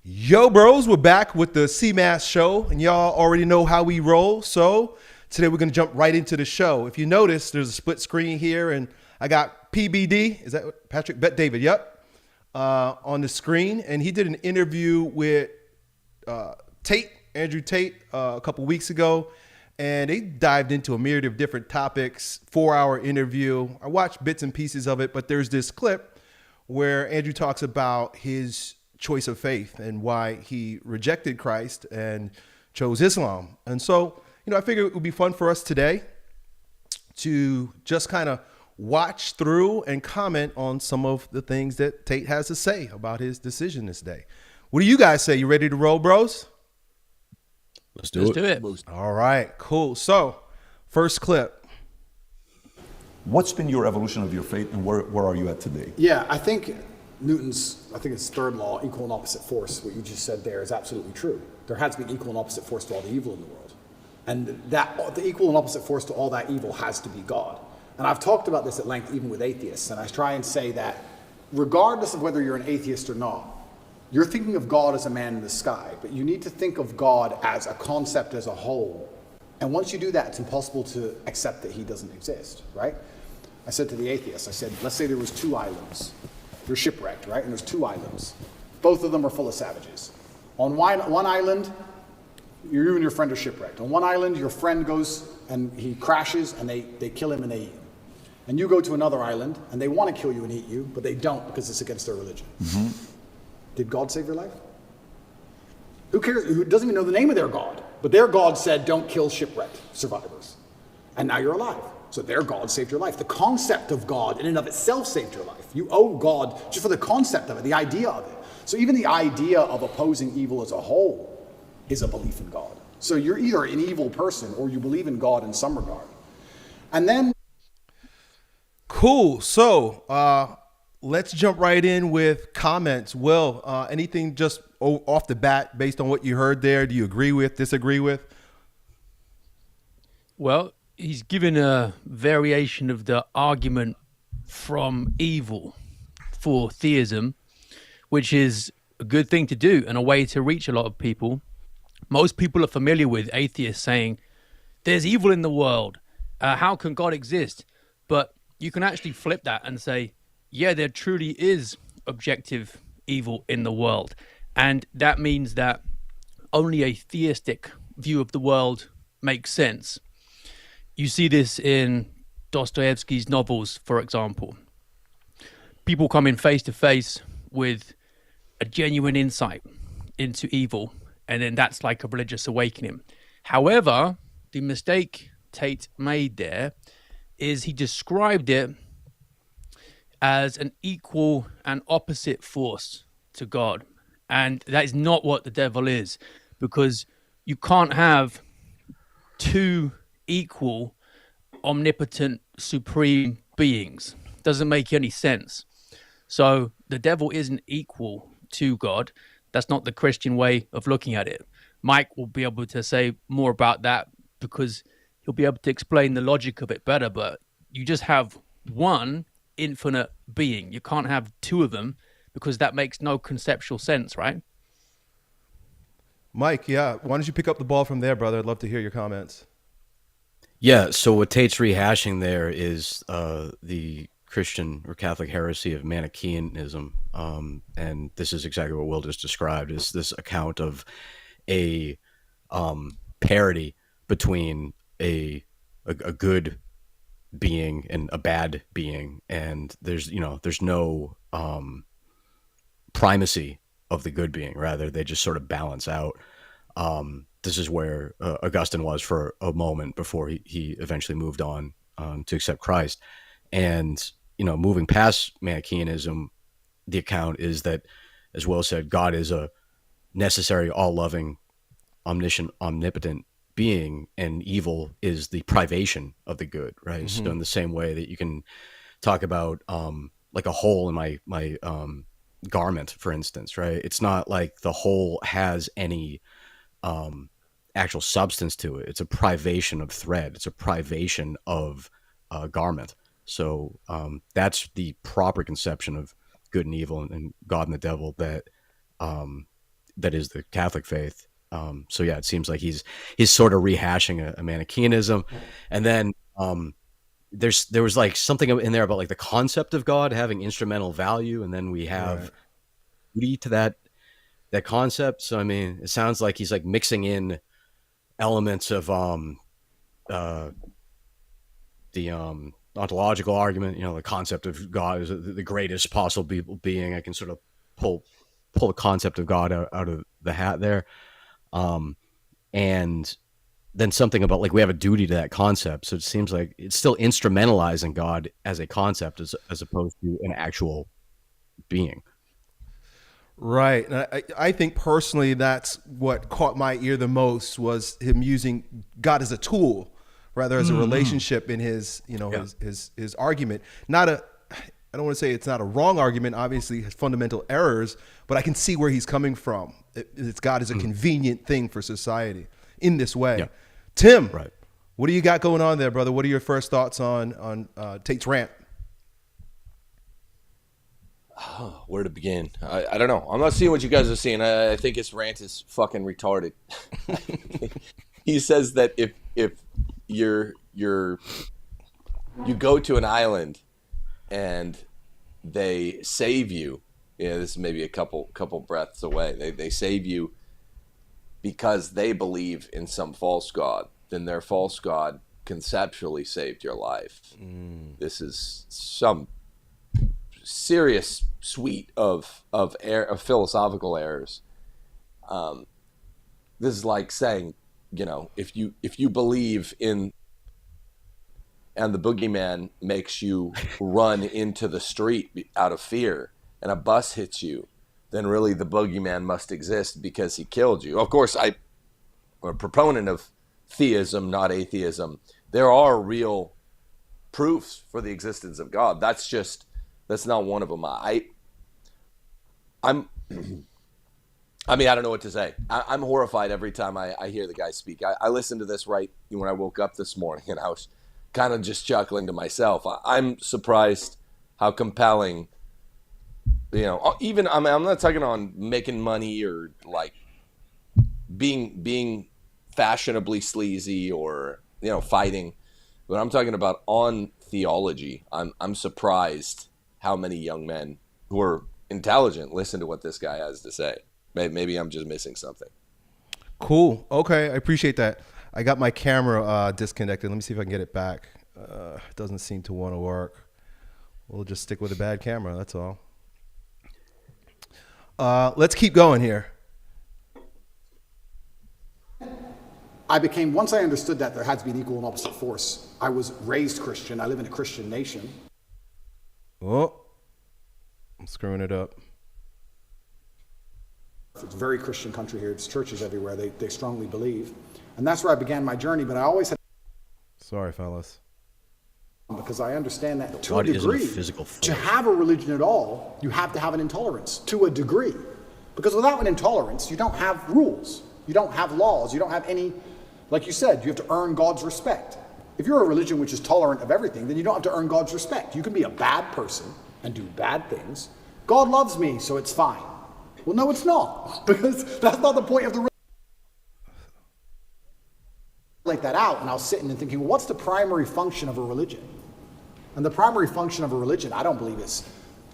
Yo, bros, we're back with the CMAS show, and y'all already know how we roll. So today we're going to jump right into the show. If you notice, there's a split screen here, and I got PBD. Is that what, Patrick Bet David? Yep, on the screen, and he did an interview with Tate, Andrew Tate, a couple weeks ago, and they dived into a myriad of different topics. 4-hour interview. I watched bits and pieces of it, but there's this clip where Andrew talks about his choice of faith and why he rejected Christ and chose Islam. And so, I figured it would be fun for us today to just kind of watch through and comment on some of the things that Tate has to say about his decision this day. What do you guys say? You ready to roll, bros? Let's do it. All right, cool. So, first clip. What's been your evolution of your faith, and where are you at today? Yeah, I think it's third law, equal and opposite force, what you just said there is absolutely true. There has to be equal and opposite force to all the evil in the world. And that the equal and opposite force to all that evil has to be God. And I've talked about this at length even with atheists, and I try and say that regardless of whether you're an atheist or not, you're thinking of God as a man in the sky, but you need to think of God as a concept as a whole. And once you do that, it's impossible to accept that he doesn't exist, right? I said to the atheists, I said, let's say there was 2 islands. You're shipwrecked, right? And there's 2 islands. Both of them are full of savages. On one island, you and your friend are shipwrecked. On one island, your friend goes and he crashes and they kill him and they eat him. And you go to another island and they want to kill you and eat you, but they don't because it's against their religion. Mm-hmm. Did God save your life? Who cares? Who doesn't even know the name of their God? But their God said, don't kill shipwrecked survivors. And now you're alive. So their God saved your life. The concept of God in and of itself saved your life. You owe God just for the concept of it, the idea of it. So even the idea of opposing evil as a whole is a belief in God. So you're either an evil person or you believe in God in some regard. And then... Cool. So let's jump right in with comments. Will, anything just off the bat based on what you heard there? Do you agree with, disagree with? Well, he's given a variation of the argument from evil for theism, which is a good thing to do and a way to reach a lot of people. Most people are familiar with atheists saying, there's evil in the world. How can God exist? But you can actually flip that and say, yeah, there truly is objective evil in the world. And that means that only a theistic view of the world makes sense. You see this in Dostoevsky's novels, for example. People come in face to face with a genuine insight into evil, and then that's like a religious awakening. However, the mistake Tate made there is he described it as an equal and opposite force to God. And that is not what the devil is, because you can't have 2 equal, omnipotent, supreme beings. Doesn't make any sense. So the devil isn't equal to God. That's not the Christian way of looking at it. Mike will be able to say more about that because he'll be able to explain the logic of it better. But you just have one infinite being. You can't have 2 of them because that makes no conceptual sense, right? Mike, yeah. Why don't you pick up the ball from there, brother? I'd love to hear your comments. Yeah, so what Tate's rehashing there is the Christian or Catholic heresy of Manichaeanism, and this is exactly what Will just described, is this account of a parity between a good being and a bad being, and there's no primacy of the good being. Rather, they just sort of balance out. This is where Augustine was for a moment before he eventually moved on to accept Christ. And, moving past Manichaeanism, the account is that, as Will said, God is a necessary, all-loving, omniscient, omnipotent being, and evil is the privation of the good, right? Mm-hmm. So in the same way that you can talk about like a hole in my garment, for instance, right? It's not like the hole has any actual substance to it. It's a privation of thread. It's a privation of garment. So that's the proper conception of good and evil and God and the devil that the Catholic faith. So yeah, it seems like he's sort of rehashing a Manichaeanism, and then there was like something in there about like the concept of God having instrumental value, and then we have duty to that concept. So I mean, it sounds like he's like mixing in elements of the ontological argument, the concept of God is the greatest possible being. I can sort of pull the concept of God out of the hat there. And then something about like we have a duty to that concept. So it seems like it's still instrumentalizing God as a concept as opposed to an actual being. Right. And I think personally that's what caught my ear the most, was him using God as a tool rather as a relationship in his, his argument. I don't want to say it's not a wrong argument, obviously has fundamental errors, but I can see where he's coming from. It's God as a convenient thing for society in this way. Yeah. Tim, what do you got going on there, brother? What are your first thoughts on Tate's rant? Where to begin? I don't know. I'm not seeing what you guys are seeing. I think his rant is fucking retarded. He says that if you go to an island and they save you, this is maybe a couple breaths away. They save you because they believe in some false god. Then their false god conceptually saved your life. This is some serious suite of philosophical errors. This is like saying, if you believe in, and the boogeyman makes you run into the street out of fear, and a bus hits you, then really the boogeyman must exist because he killed you. Of course, I'm a proponent of theism, not atheism. There are real proofs for the existence of God. That's not one of them. I don't know what to say. I'm horrified every time I hear the guy speak. I listened to this right when I woke up this morning, and I was kind of just chuckling to myself. I'm surprised how compelling, even I'm not talking on making money or like being fashionably sleazy or, fighting, but I'm talking about on theology. I'm surprised how many young men who are intelligent listen to what this guy has to say. Maybe I'm just missing something. Cool. Okay. I appreciate that. I got my camera disconnected. Let me see if I can get it back. It doesn't seem to want to work. We'll just stick with a bad camera. That's all. Let's keep going here. Once I understood that there had to be an equal and opposite force, I was raised Christian. I live in a Christian nation. Oh, I'm screwing it up. It's a very Christian country here. It's churches everywhere. They strongly believe. And that's where I began my journey, but I always had... Sorry, fellas. Because I understand that to God a degree, isn't a physical force. To have a religion at all, you have to have an intolerance, to a degree. Because without an intolerance, you don't have rules. You don't have laws. You don't have any... Like you said, you have to earn God's respect. If you're a religion which is tolerant of everything, then you don't have to earn God's respect. You can be a bad person and do bad things. God loves me, so it's fine. Well, no, it's not. Because that's not the point of the religion. Like that out, and I was sitting and thinking, well, what's the primary function of a religion? And the primary function of a religion, I don't believe, is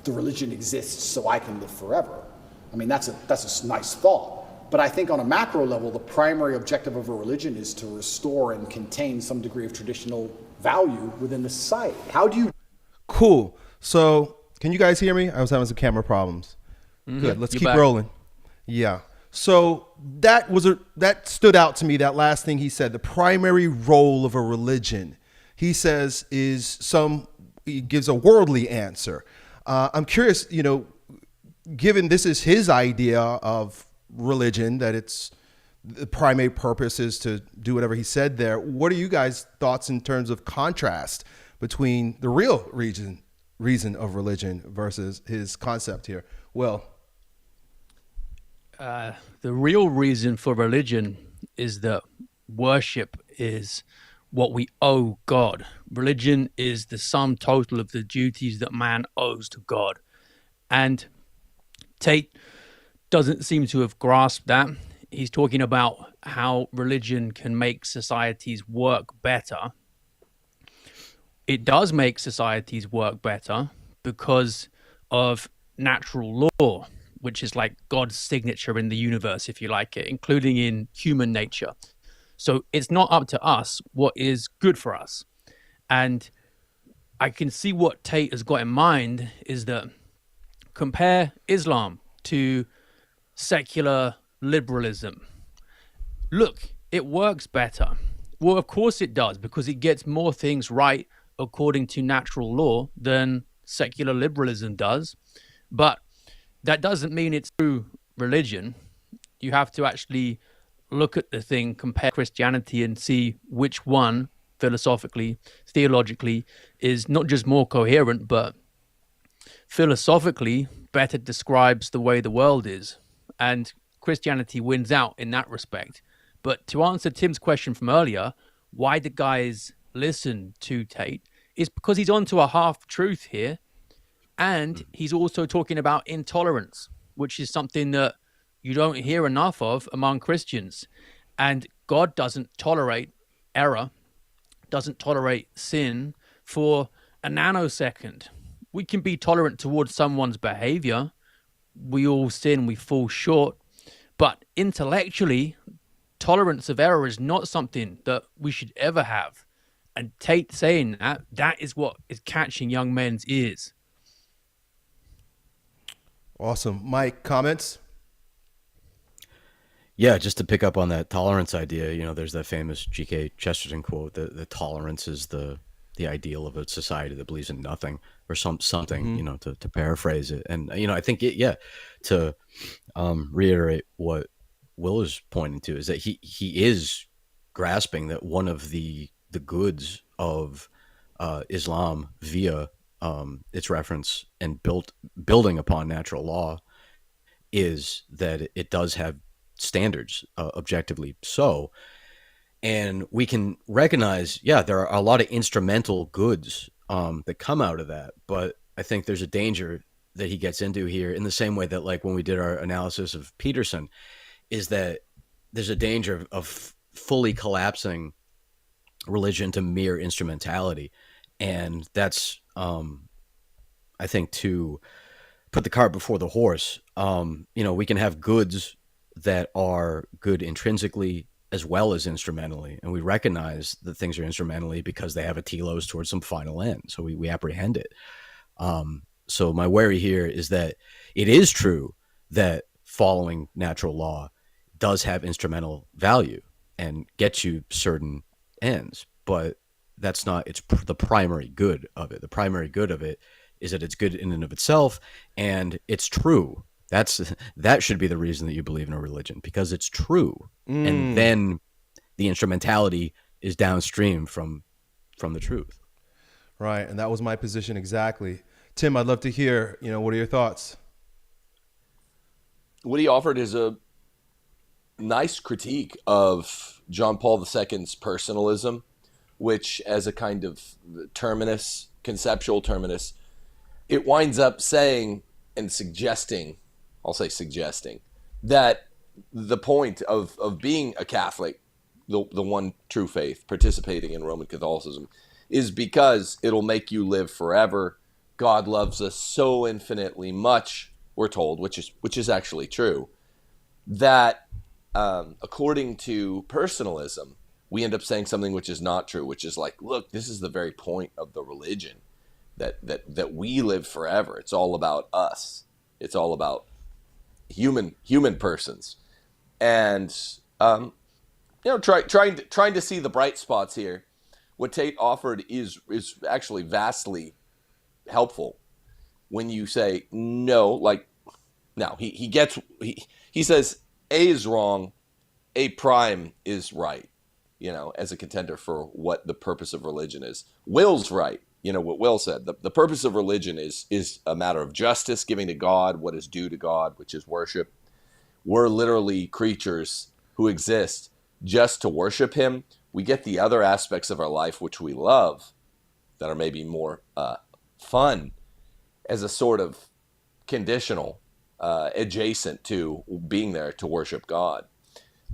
the religion exists so I can live forever. I mean, that's a nice thought. But I think on a macro level, the primary objective of a religion is to restore and contain some degree of traditional value within the society. How do you... Cool. So can you guys hear me? I was having some camera problems. Good. Let's keep rolling. Yeah. So that stood out to me, that last thing he said, the primary role of a religion, he says, he gives a worldly answer. I'm curious, given this is his idea of religion, that it's the primary purpose is to do whatever he said there. What are you guys' thoughts in terms of contrast between the real reason of religion versus his concept here? Well, the real reason for religion is that worship is what we owe God. Religion is the sum total of the duties that man owes to God. And Tate doesn't seem to have grasped that. He's talking about how religion can make societies work better. It does make societies work better because of natural law, which is like God's signature in the universe, if you like it, including in human nature. So it's not up to us what is good for us. And I can see what Tate has got in mind is that compare Islam to secular liberalism. Look, it works better. Well, of course it does, because it gets more things right according to natural law than secular liberalism does. But that doesn't mean it's true religion. You have to actually look at the thing, compare Christianity, and see which one philosophically, theologically, is not just more coherent, but philosophically better describes the way the world is. And Christianity wins out in that respect. But to answer Tim's question from earlier, why the guys listen to Tate is because he's onto a half truth here. And he's also talking about intolerance, which is something that you don't hear enough of among Christians. And God doesn't tolerate error, doesn't tolerate sin for a nanosecond. We can be tolerant towards someone's behavior. We all sin, we fall short. But intellectually, tolerance of error is not something that we should ever have. And Tate saying that, that is what is catching young men's ears. Awesome. Mike, comments? Yeah, just to pick up on that tolerance idea, you know, there's that famous G.K. Chesterton quote that the tolerance is the ideal of a society that believes in nothing, or something, you know, to paraphrase it. And, you know, I think, to reiterate what Will is pointing to, is that he is grasping that one of the goods of Islam via its reference and building upon natural law is that it does have standards, objectively so. And we can recognize, there are a lot of instrumental goods that come out of that. But I think there's a danger that he gets into here, in the same way that, like, when we did our analysis of Peterson, is that there's a danger of fully collapsing religion to mere instrumentality. And that's, I think, to put the cart before the horse. You know, we can have goods that are good intrinsically as well as instrumentally, and we recognize that things are instrumentally because they have a telos towards some final end, so we apprehend it. So my worry here is that it is true that following natural law does have instrumental value and gets you certain ends, but that's not the primary good of it. The primary good of it is that it's good in and of itself, and it's true. That should be the reason that you believe in a religion, because it's true. And then the instrumentality is downstream from the truth. Right. And that was my position exactly. Tim, I'd love to hear, what are your thoughts? What he offered is a nice critique of John Paul II's personalism, which, as a kind of terminus, conceptual terminus, it winds up saying and suggesting, I'll say suggesting, that the point of being a Catholic, the one true faith, participating in Roman Catholicism, is because it'll make you live forever. God loves us so infinitely much, we're told, which is actually true, that according to personalism, we end up saying something which is not true, which is like, look, this is the very point of the religion, that we live forever. It's all about us. It's all about human persons, and trying to see the bright spots here. What Tate offered is actually vastly helpful when you say no. Like, now he says A is wrong, A prime is right, as a contender for what the purpose of religion is. Will's right. What Will said, the purpose of religion is a matter of justice, giving to God what is due to God, which is worship. We're literally creatures who exist just to worship him. We get the other aspects of our life, which we love, that are maybe more fun, as a sort of conditional adjacent to being there to worship God.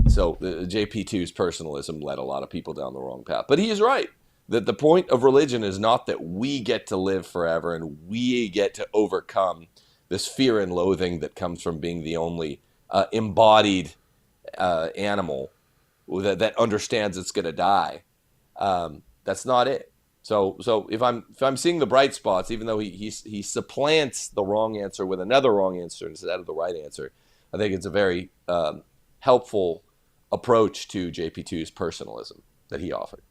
So the JP2's personalism led a lot of people down the wrong path. But he is right that the point of religion is not that we get to live forever and we get to overcome this fear and loathing that comes from being the only embodied animal that understands it's going to die. That's not it. So if I'm seeing the bright spots, even though he supplants the wrong answer with another wrong answer instead of the right answer, I think it's a very helpful approach to JP2's personalism that he offered.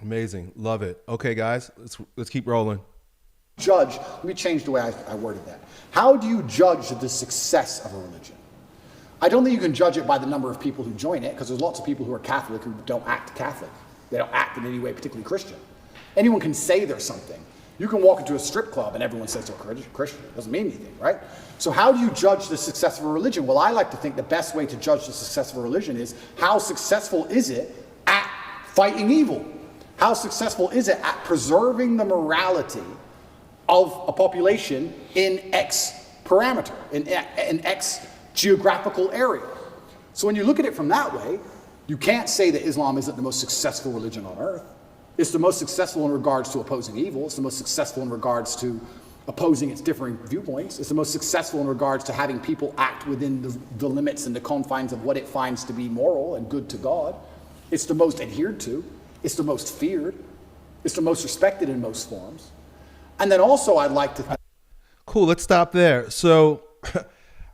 Amazing. Love it. Okay, guys, let's keep rolling. Judge, let me change the way I worded that. How do you judge the success of a religion? I don't think you can judge it by the number of people who join it, because there's lots of people who are Catholic who don't act Catholic. They don't act in any way particularly Christian. Anyone can say they're something. You can walk into a strip club and everyone says they're Christian. It doesn't mean anything, right? So how do you judge the success of a religion? Well, I like to think the best way to judge the success of a religion is how successful is it at fighting evil? How successful is it at preserving the morality of a population in X parameter, in X geographical area? So when you look at it from that way, you can't say that Islam isn't the most successful religion on earth. It's the most successful in regards to opposing evil. It's the most successful in regards to opposing its differing viewpoints. It's the most successful in regards to having people act within the limits and the confines of what it finds to be moral and good to God. It's the most adhered to. It's the most feared. It's the most respected in most forms. And then also I'd like to... Cool, let's stop there. So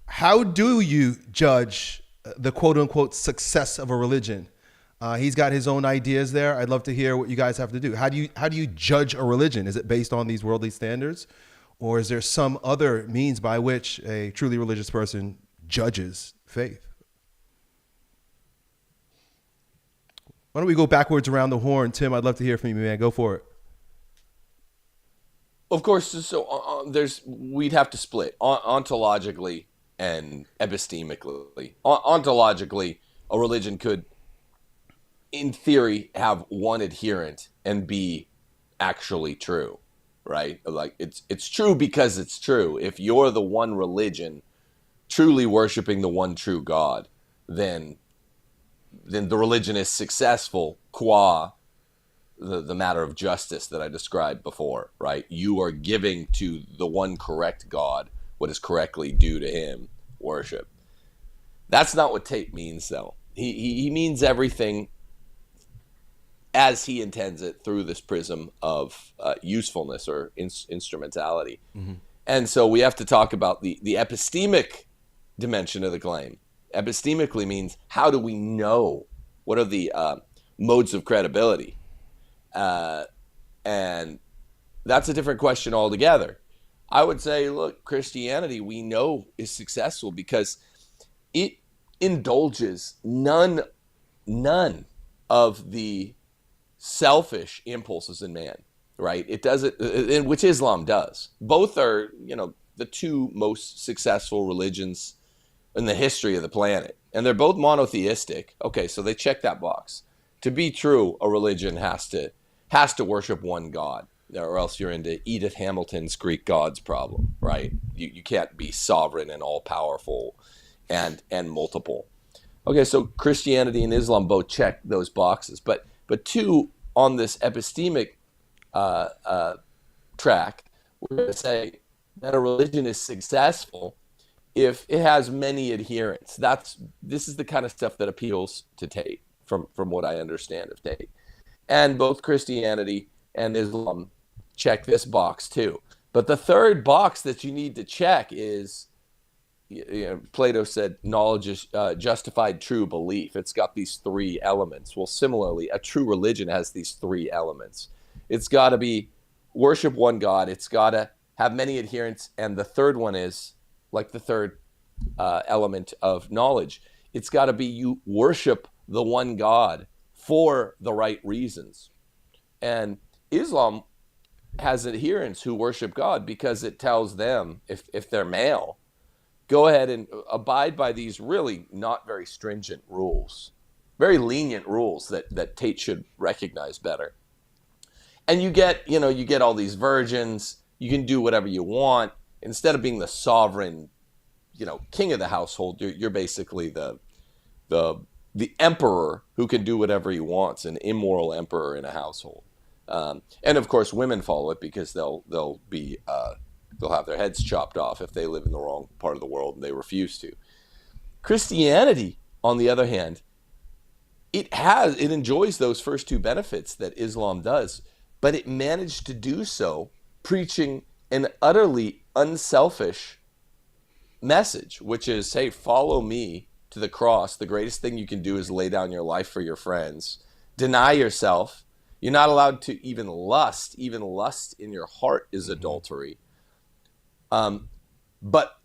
how do you judge the quote-unquote success of a religion? He's got his own ideas there. I'd love to hear what you guys have to do. How do you judge a religion? Is it based on these worldly standards? Or is there some other means by which a truly religious person judges faith? Why don't we go backwards around the horn? Tim, I'd love to hear from you, man. Go for it. Of course, so we'd have to split ontologically and epistemically. Ontologically, a religion could, in theory, have one adherent and be actually true, right? Like it's true because it's true. If you're the one religion truly worshiping the one true God, then the religion is successful qua the matter of justice that I described before, right? You are giving to the one correct God what is correctly due to him, worship. That's not what Tate means, though. He means everything as he intends it through this prism of usefulness or instrumentality. Mm-hmm. And so we have to talk about the epistemic dimension of the claim. Epistemically means, how do we know? What are the modes of credibility? And that's a different question altogether. I would say, look, Christianity, we know, is successful because it indulges none of the selfish impulses in man, right? It does it, which Islam does. Both are, the two most successful religions in the history of the planet. And they're both monotheistic. Okay, so they check that box. To be true, a religion has to worship one God, or else you're into Edith Hamilton's Greek gods problem, right? You can't be sovereign and all-powerful and multiple. Okay, so Christianity and Islam both check those boxes. But two, on this epistemic track, we're going to say that a religion is successful if it has many adherents. This is the kind of stuff that appeals to Tate, from what I understand of Tate. And both Christianity and Islam check this box too. But the third box that you need to check is, Plato said, knowledge is justified true belief. It's got these three elements. Well, similarly, a true religion has these three elements. It's got to be worship one God. It's got to have many adherents. And the third one is, like the third element of knowledge, it's got to be you worship the one God for the right reasons. And Islam has adherents who worship God because it tells them, if they're male, go ahead and abide by these really not very stringent rules, very lenient rules that Tate should recognize better. And you get all these virgins. You can do whatever you want. Instead of being the sovereign king of the household. You're basically the emperor who can do whatever he wants, an immoral emperor in a household. And of course, women follow it because they'll have their heads chopped off if they live in the wrong part of the world and they refuse to. Christianity, on the other hand, it enjoys those first two benefits that Islam does, but it managed to do so preaching an utterly unselfish message, which is, hey, follow me to the cross. The greatest thing you can do is lay down your life for your friends. Deny yourself. You're not allowed to even lust. Even lust in your heart is adultery. But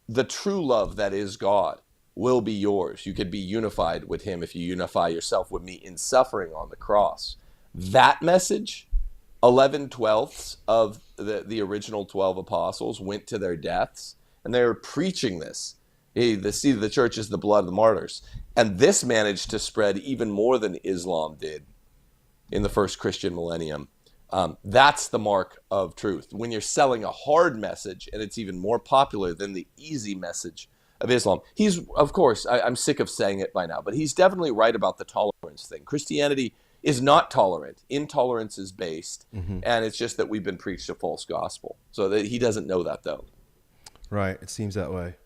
the true love that is God will be yours. You could be unified with him if you unify yourself with me in suffering on the cross. That message, 11/12 of the original 12 apostles went to their deaths, and they were preaching this. Hey, the seed of the church is the blood of the martyrs. And this managed to spread even more than Islam did in the first Christian millennium. That's the mark of truth. When you're selling a hard message, and it's even more popular than the easy message of Islam. He's, of course, I'm sick of saying it by now, but he's definitely right about the tolerance thing. Christianity is not tolerant. Intolerance is based, and it's just that we've been preached a false gospel. So that he doesn't know that, though. Right. It seems that way.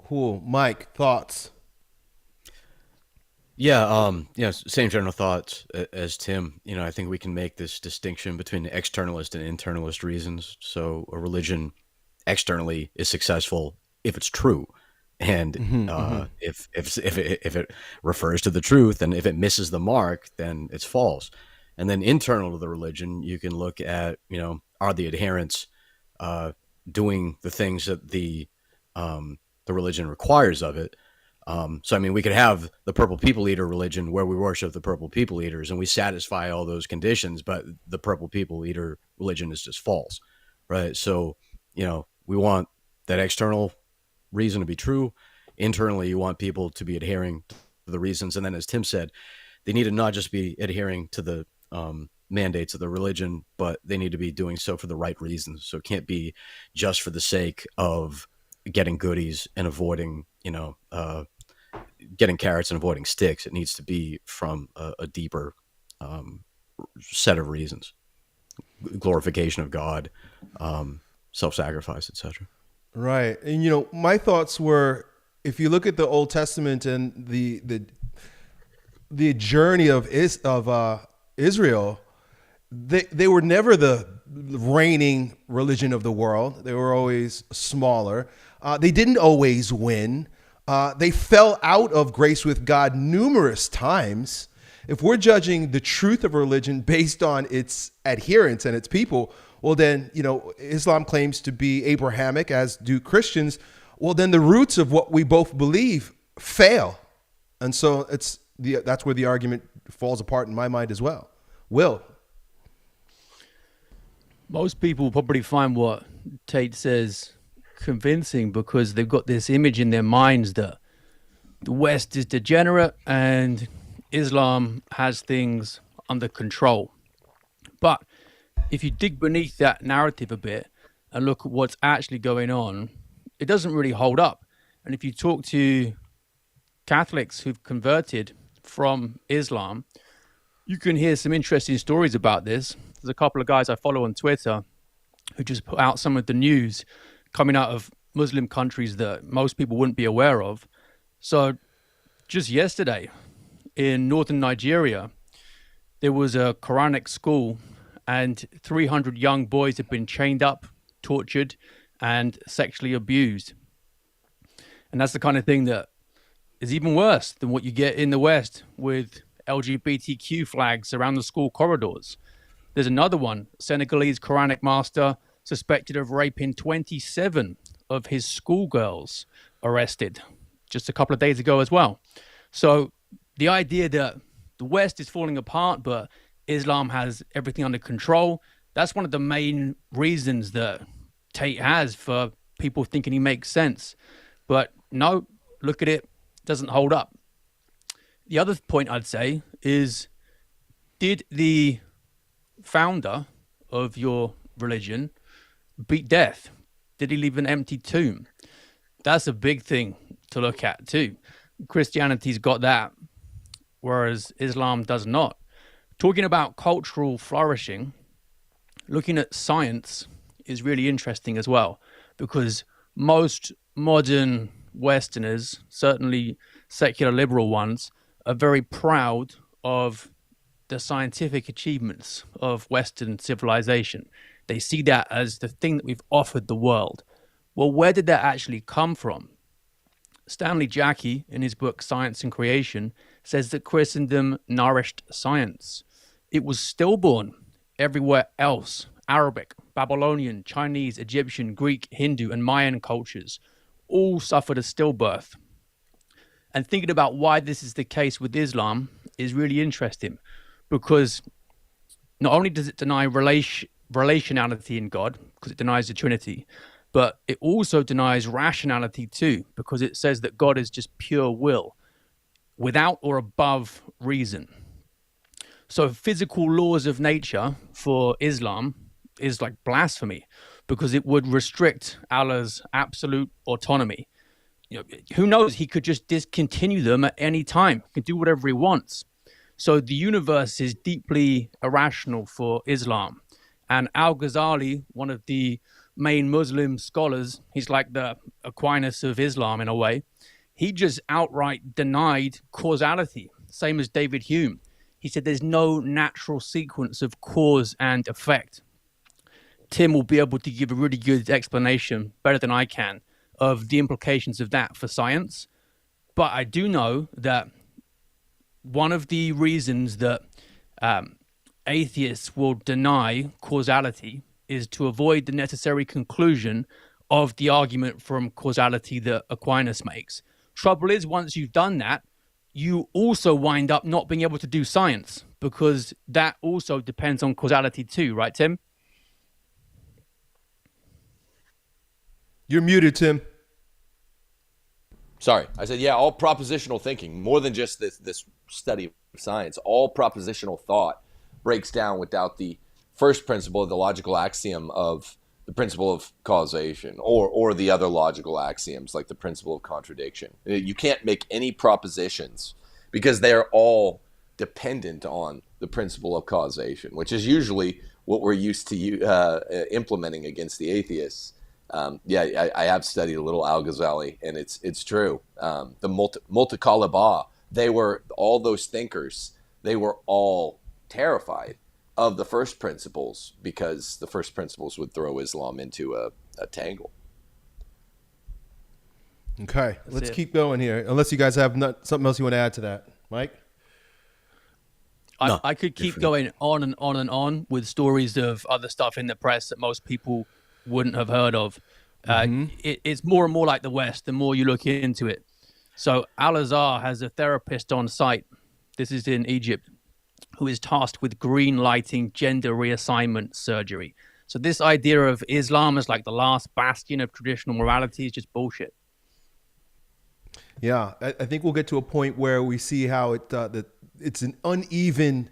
Cool. Mike, thoughts? Yeah, same general thoughts as Tim. I think we can make this distinction between externalist and internalist reasons. So a religion externally is successful if it's true, and if it refers to the truth, and if it misses the mark, then it's false. And then internal to the religion, you can look at are the adherents doing the things that the religion requires of it. So, we could have the Purple People Eater religion where we worship the Purple People Eaters and we satisfy all those conditions, but the Purple People Eater religion is just false, right? So, we want that external reason to be true. Internally, you want people to be adhering to the reasons. And then, as Tim said, they need to not just be adhering to the mandates of the religion, but they need to be doing so for the right reasons. So it can't be just for the sake of getting goodies and avoiding, getting carrots and avoiding sticks. It needs to be from a deeper set of reasons: glorification of God, self-sacrifice, etc. Right. And my thoughts were, if you look at the Old Testament and the journey of Israel, they were never the reigning religion of the world. They were always smaller. They didn't always win. They fell out of grace with God numerous times. If we're judging the truth of religion based on its adherents and its people, well, then, Islam claims to be Abrahamic, as do Christians. Well, then the roots of what we both believe fail. And so that's where the argument falls apart in my mind as well. Will? Most people probably find what Tate says convincing because they've got this image in their minds that the West is degenerate and Islam has things under control. But if you dig beneath that narrative a bit and look at what's actually going on, it doesn't really hold up. And if you talk to Catholics who've converted from Islam, you can hear some interesting stories about this. There's a couple of guys I follow on Twitter who just put out some of the news coming out of Muslim countries that most people wouldn't be aware of. So just yesterday in northern Nigeria, there was a Quranic school and 300 young boys have been chained up, tortured, and sexually abused. And that's the kind of thing that is even worse than what you get in the West with LGBTQ flags around the school corridors. There's another one, Senegalese Quranic master suspected of raping 27 of his schoolgirls, arrested just a couple of days ago as well. So the idea that the West is falling apart, but Islam has everything under control, that's one of the main reasons that Tate has for people thinking he makes sense. But no, look at it, doesn't hold up. The other point I'd say is, did the founder of your religion beat death? Did he leave an empty tomb? That's a big thing to look at too. Christianity's got that, whereas Islam does not. Talking about cultural flourishing, looking at science is really interesting as well, because most modern Westerners, certainly secular liberal ones, are very proud of the scientific achievements of Western civilization. They see that as the thing that we've offered the world. Well, where did that actually come from? Stanley Jackie, in his book Science and Creation, says that Christendom nourished science. It was stillborn everywhere else. Arabic, Babylonian, Chinese, Egyptian, Greek, Hindu, and Mayan cultures all suffered a stillbirth. And thinking about why this is the case with Islam is really interesting, because not only does it deny relationality in God, because it denies the Trinity, but it also denies rationality too, because it says that God is just pure will, without or above reason. So physical laws of nature for Islam is like blasphemy, because it would restrict Allah's absolute autonomy. You know, who knows? He could just discontinue them at any time. He can do whatever he wants. So the universe is deeply irrational for Islam. And Al-Ghazali, one of the main Muslim scholars, he's like the Aquinas of Islam in a way. He just outright denied causality, same as David Hume. He said there's no natural sequence of cause and effect. Tim will be able to give a really good explanation, better than I can, of the implications of that for science. But I do know that one of the reasons that atheists will deny causality is to avoid the necessary conclusion of the argument from causality that Aquinas makes. Trouble is, once you've done that, you also wind up not being able to do science, because that also depends on causality too, right, Tim? You're muted, Tim. Sorry, I said, yeah, all propositional thinking, more than just this study of science, all propositional thought breaks down without the first principle of the logical axiom of the principle of causation, or the other logical axioms like the principle of contradiction. You can't make any propositions because they're all dependent on the principle of causation, which is usually what we're used to implementing against the atheists. I have studied a little Al-Ghazali, and it's true. The Mu'taqalibah, they were all those thinkers. They were all terrified of the first principles, because the first principles would throw Islam into a tangle. Okay, let's keep going here. Unless you guys have something else you want to add to that, Mike. I could keep going on and on and on with stories of other stuff in the press that most people wouldn't have heard of. It's more and more like the West the more you look into it. So Al-Azhar has a therapist on site, this is in Egypt, who is tasked with green lighting gender reassignment surgery. So this idea of Islam as like the last bastion of traditional morality is just bullshit. Yeah, I think we'll get to a point where we see how it's an uneven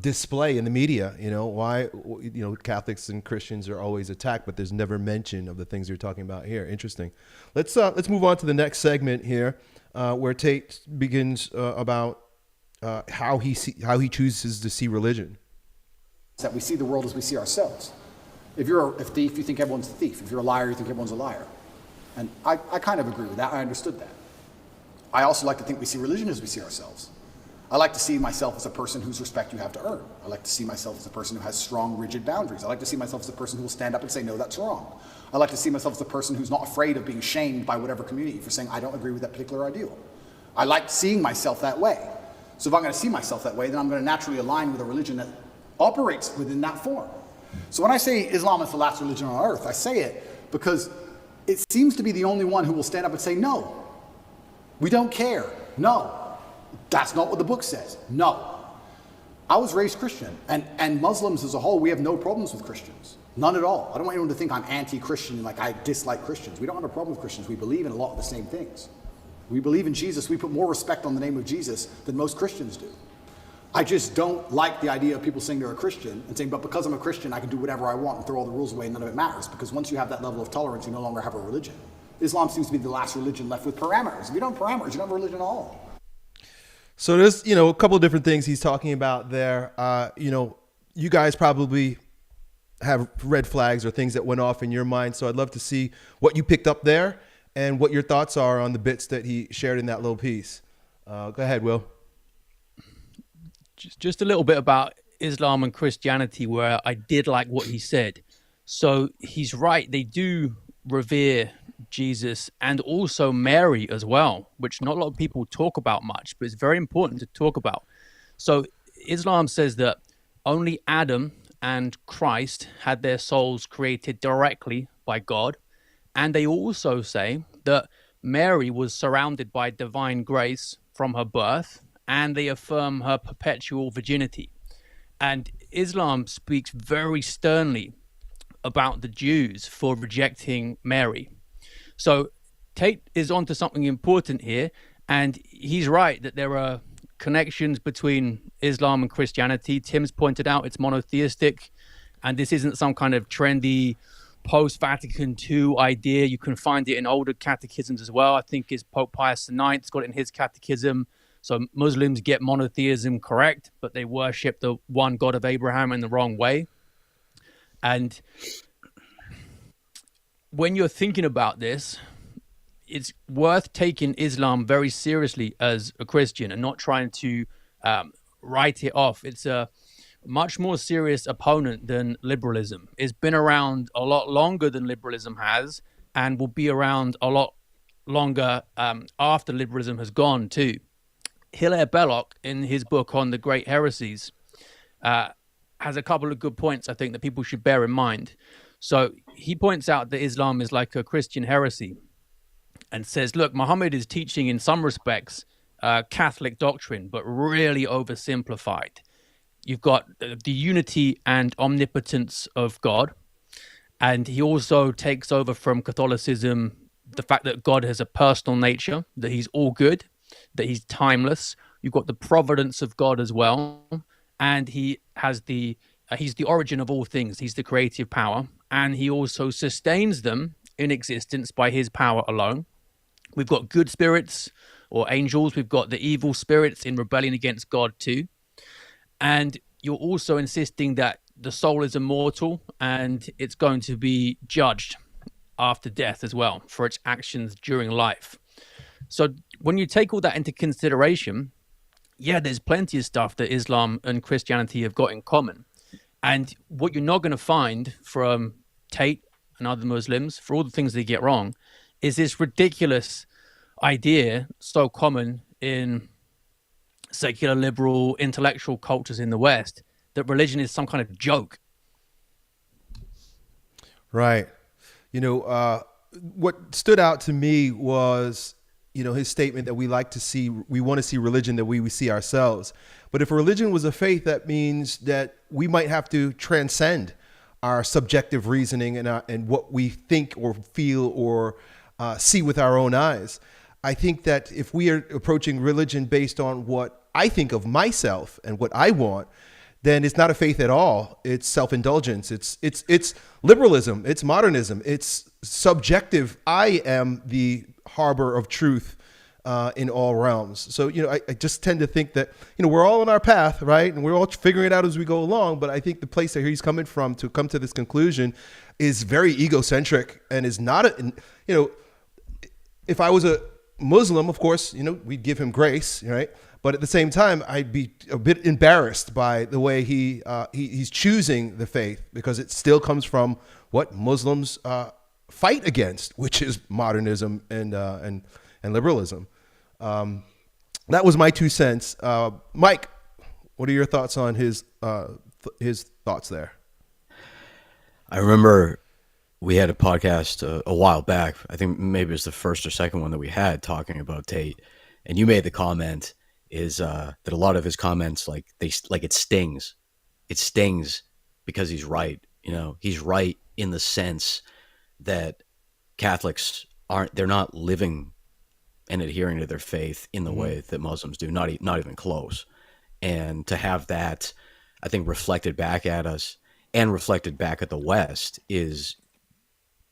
display in the media. You know why? You know, Catholics and Christians are always attacked, but there's never mention of the things you're talking about here. Interesting. Let's move on to the next segment here, where Tate begins about how he chooses to see religion. That we see the world as we see ourselves. If you're a thief, you think everyone's a thief. If you're a liar, you think everyone's a liar. And I kind of agree with that. I understood that. I also like to think we see religion as we see ourselves. I like to see myself as a person whose respect you have to earn. I like to see myself as a person who has strong, rigid boundaries. I like to see myself as a person who will stand up and say, no, that's wrong. I like to see myself as a person who's not afraid of being shamed by whatever community for saying, I don't agree with that particular ideal. I like seeing myself that way. So if I'm going to see myself that way, then I'm going to naturally align with a religion that operates within that form. So when I say Islam is the last religion on earth, I say it because it seems to be the only one who will stand up and say, no, we don't care. No, that's not what the book says. No. I was raised Christian, and Muslims as a whole, we have no problems with Christians. None at all. I don't want anyone to think I'm anti-Christian, like I dislike Christians. We don't have a problem with Christians. We believe in a lot of the same things. We believe in Jesus. We put more respect on the name of Jesus than most Christians do. I just don't like the idea of people saying they're a Christian and saying, but because I'm a Christian, I can do whatever I want and throw all the rules away and none of it matters. Because once you have that level of tolerance, you no longer have a religion. Islam seems to be the last religion left with parameters. If you don't have parameters, you don't have a religion at all. So there's, a couple of different things he's talking about there. You guys probably have red flags or things that went off in your mind. So I'd love to see what you picked up there and what your thoughts are on the bits that he shared in that little piece. Go ahead, Will. Just a little bit about Islam and Christianity, where I did like what he said. So he's right. They do revere Jesus and also Mary as well, which not a lot of people talk about much, but it's very important to talk about. So Islam says that only Adam and Christ had their souls created directly by God. And they also say that Mary was surrounded by divine grace from her birth, and they affirm her perpetual virginity. And Islam speaks very sternly about the Jews for rejecting Mary. So Tate is onto something important here, and he's right that there are connections between Islam and Christianity. Tim's pointed out it's monotheistic, and this isn't some kind of trendy post-Vatican II idea. You can find it in older catechisms as well. I think it's Pope Pius IX got it in his catechism. So Muslims get monotheism correct, but they worship the one God of Abraham in the wrong way. And when you're thinking about this, it's worth taking Islam very seriously as a Christian and not trying to write it off. It's a much more serious opponent than liberalism. It's been around a lot longer than liberalism has, and will be around a lot longer after liberalism has gone too. Hilaire Belloc, in his book on the Great Heresies, has a couple of good points, I think, that people should bear in mind. So he points out that Islam is like a Christian heresy and says, look, Muhammad is teaching in some respects Catholic doctrine, but really oversimplified. You've got the unity and omnipotence of God. And he also takes over from Catholicism the fact that God has a personal nature, that he's all good, that he's timeless. You've got the providence of God as well. And he has he's the origin of all things. He's the creative power. And he also sustains them in existence by his power alone. We've got good spirits or angels. We've got the evil spirits in rebellion against God too. And you're also insisting that the soul is immortal and it's going to be judged after death as well for its actions during life. So when you take all that into consideration, yeah, there's plenty of stuff that Islam and Christianity have got in common. And what you're not going to find from Tate and other Muslims, for all the things they get wrong, is this ridiculous idea so common in secular, liberal, intellectual cultures in the West that religion is some kind of joke. Right. What stood out to me was, his statement that we want to see religion that we see ourselves. But if religion was a faith, that means that we might have to transcend our subjective reasoning and what we think or feel or see with our own eyes. I think that if we are approaching religion based on what I think of myself and what I want, then it's not a faith at all. It's self-indulgence. It's liberalism. It's modernism. It's subjective. I am the harbor of truth in all realms. So, I just tend to think that, we're all on our path, right? And we're all figuring it out as we go along. But I think the place that he's coming from to come to this conclusion is very egocentric and is not, if I was a Muslim, of course, we'd give him grace, right? But at the same time, I'd be a bit embarrassed by the way he's choosing the faith, because it still comes from what Muslims fight against, which is modernism and liberalism. That was my 2 cents. Mike, what are your thoughts on his thoughts there? I remember we had a podcast a while back. I think maybe it was the first or second one that we had talking about Tate, and you made the comment is that a lot of his comments, it stings. It stings because he's right. He's right in the sense that Catholics they're not living and adhering to their faith in the way that Muslims do, not even close. And to have that, I think, reflected back at us and reflected back at the West is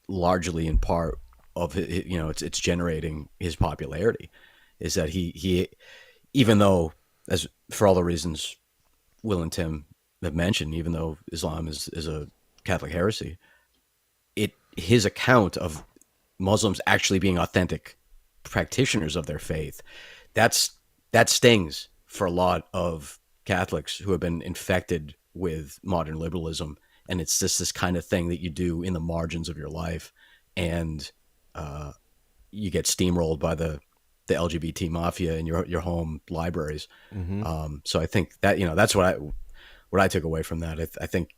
largely in part of his, it's generating his popularity, is that he even though, as for all the reasons Will and Tim have mentioned, even though Islam is a Catholic heresy, his account of Muslims actually being authentic practitioners of their faith, that stings for a lot of Catholics who have been infected with modern liberalism. And it's just this kind of thing that you do in the margins of your life, and you get steamrolled by the LGBT mafia in your home libraries. So I think that, that's what I took away from that. I think,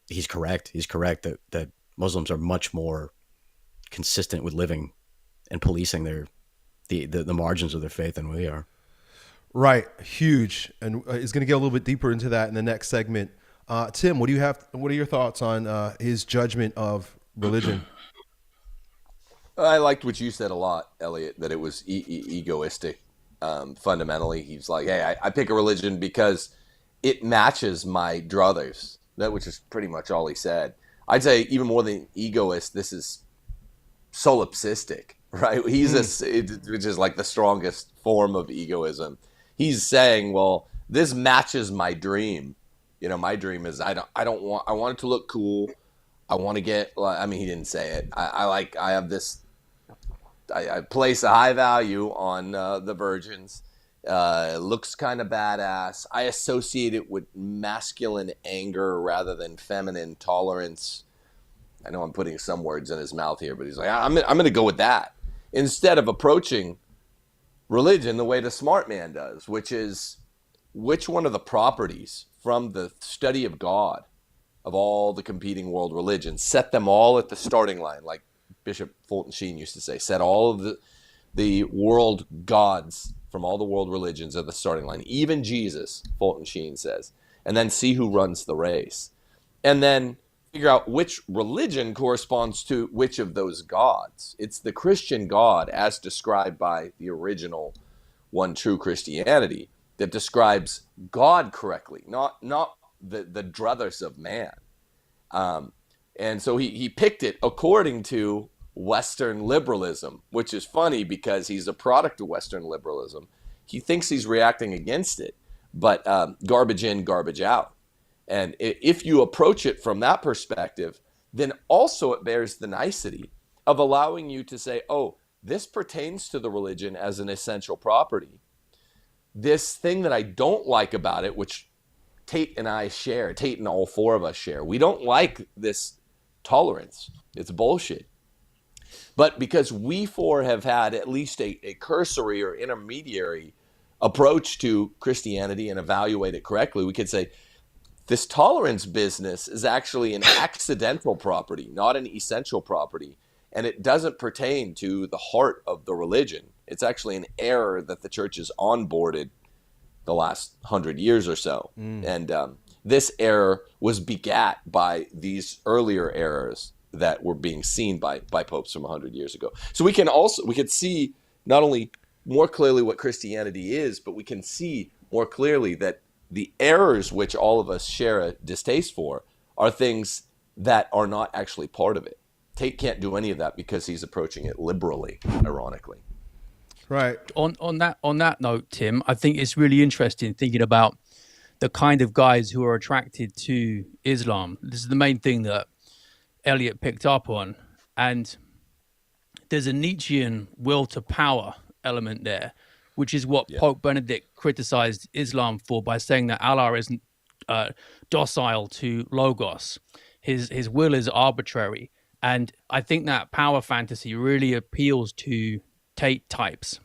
he's correct. He's correct that Muslims are much more consistent with living and policing the margins of their faith than we are. Right. Huge. And it's going to get a little bit deeper into that in the next segment. Tim, what are your thoughts on his judgment of religion? I liked what you said a lot, Elliott, that it was egoistic. Fundamentally, he's like, hey, I pick a religion because it matches my druthers. Which is pretty much all he said. I'd say even more than egoist, this is solipsistic, right? He's which is like the strongest form of egoism. He's saying, well, this matches my dream. My dream is I want it to look cool. I want to get, he didn't say it. I have this, I place a high value on the virgins. It looks kind of badass. I associate it with masculine anger rather than feminine tolerance. I know I'm putting some words in his mouth here, but he's like, I'm going to go with that instead of approaching religion the way the smart man does, which is which one of the properties from the study of God of all the competing world religions, set them all at the starting line, like Bishop Fulton Sheen used to say, set all of the world gods from all the world religions at the starting line, even Jesus, Fulton Sheen says, and then see who runs the race. And then figure out which religion corresponds to which of those gods. It's the Christian God as described by the original one true Christianity that describes God correctly, not the druthers of man. And so he picked it according to Western liberalism, which is funny because he's a product of Western liberalism. He thinks he's reacting against it, but garbage in, garbage out. And if you approach it from that perspective, then also it bears the nicety of allowing you to say, oh, this pertains to the religion as an essential property. This thing that I don't like about it, which Tate and I share, Tate and all four of us share, we don't like this tolerance. It's bullshit. But because we four have had at least a cursory or intermediary approach to Christianity and evaluate it correctly, we could say this tolerance business is actually an accidental property, not an essential property. And it doesn't pertain to the heart of the religion. It's actually an error that the church has onboarded the last 100 years or so. And this error was begat by these earlier errors that were being seen by popes from 100 years ago. So we could see not only more clearly what Christianity is, but we can see more clearly that the errors which all of us share a distaste for are things that are not actually part of it. Tate can't do any of that because he's approaching it liberally, ironically. Right. On that note, Tim, I think it's really interesting thinking about the kind of guys who are attracted to Islam. This is the main thing that Elliott picked up on, and there's a Nietzschean will to power element there, which is what Pope Benedict criticized Islam for by saying that Allah isn't docile to logos. His will is arbitrary. And I think that power fantasy really appeals to Tate types.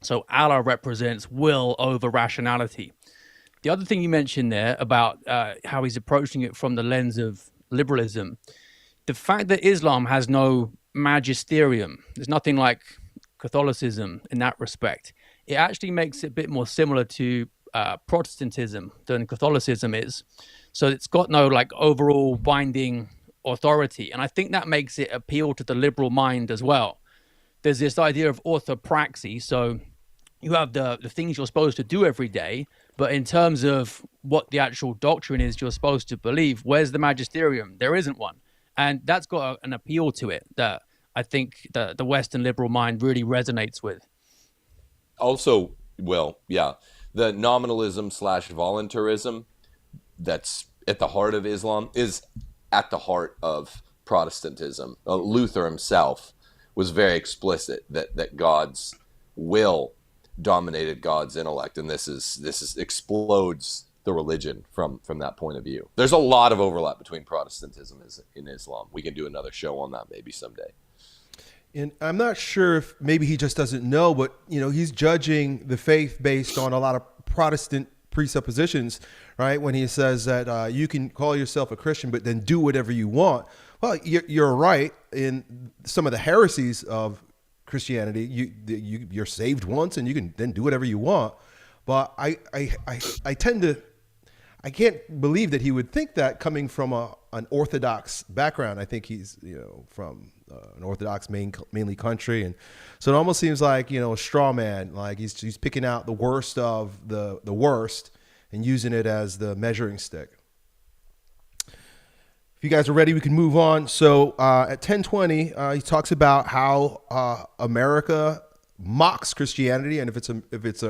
So Allah represents will over rationality. The other thing you mentioned there about how he's approaching it from the lens of liberalism, the fact that Islam has no magisterium, there's nothing like Catholicism in that respect, it actually makes it a bit more similar to Protestantism than Catholicism is. So it's got no like overall binding authority. And I think that makes it appeal to the liberal mind as well. There's this idea of orthopraxy. So you have the things you're supposed to do every day, but in terms of what the actual doctrine is you're supposed to believe, where's the magisterium? There isn't one. And that's got an appeal to it that I think the Western liberal mind really resonates with. Also, well, yeah, the nominalism / voluntarism that's at the heart of Islam is at the heart of Protestantism. Luther himself was very explicit that God's will dominated God's intellect, and this explodes the religion from that point of view. There's a lot of overlap between Protestantism and Islam. We can do another show on that maybe someday. And I'm not sure if maybe he just doesn't know, but he's judging the faith based on a lot of Protestant presuppositions, right? When he says that you can call yourself a Christian, but then do whatever you want. Well, you're right in some of the heresies of Christianity. You're saved once, and you can then do whatever you want. But I can't believe that he would think that coming from an Orthodox background. I think he's from an Orthodox mainly country, and so it almost seems like a straw man. Like he's picking out the worst of the worst and using it as the measuring stick. If you guys are ready, we can move on. So at 10:20, he talks about how America mocks Christianity, and if it's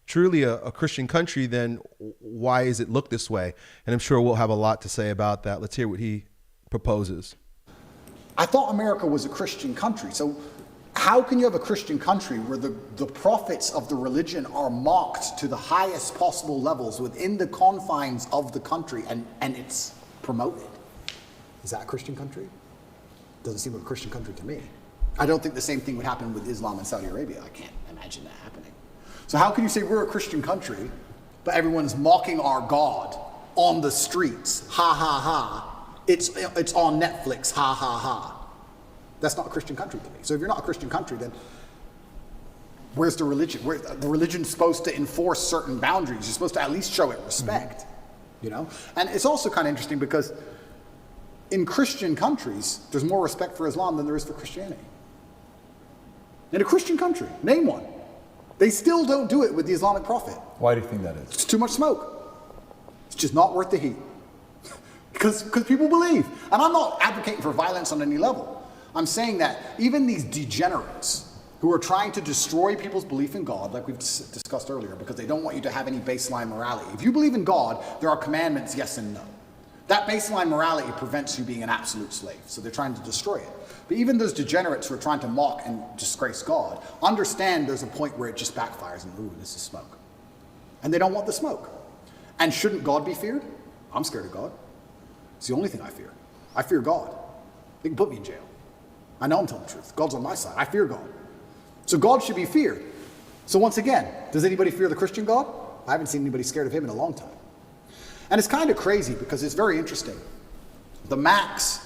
truly a Christian country, then why is it look this way? And I'm sure we'll have a lot to say about that. Let's hear what he proposes. I thought America was a Christian country. So how can you have a Christian country where the prophets of the religion are mocked to the highest possible levels within the confines of the country, and it's promoted? Is that a Christian country? Doesn't seem like a Christian country to me. I don't think the same thing would happen with Islam in Saudi Arabia. I can't imagine that happening. So how can you say we're a Christian country, but everyone's mocking our God on the streets? Ha, ha, ha. It's on Netflix. Ha, ha, ha. That's not a Christian country to me. So if you're not a Christian country, then where's the religion? The religion's supposed to enforce certain boundaries. You're supposed to at least show it respect, And it's also kind of interesting because in Christian countries, there's more respect for Islam than there is for Christianity. In a Christian country, name one. They still don't do it with the Islamic Prophet. Why do you think that is? It's too much smoke. It's just not worth the heat. Because people believe. And I'm not advocating for violence on any level. I'm saying that even these degenerates who are trying to destroy people's belief in God, like we've discussed earlier, because they don't want you to have any baseline morality. If you believe in God, there are commandments, yes and no. That baseline morality prevents you being an absolute slave. So they're trying to destroy it. But even those degenerates who are trying to mock and disgrace God understand there's a point where it just backfires and, ooh, this is smoke. And they don't want the smoke. And shouldn't God be feared? I'm scared of God. It's the only thing I fear. I fear God. They can put me in jail. I know I'm telling the truth. God's on my side. I fear God. So God should be feared. So once again, does anybody fear the Christian God? I haven't seen anybody scared of him in a long time. And it's kind of crazy because it's very interesting. The mass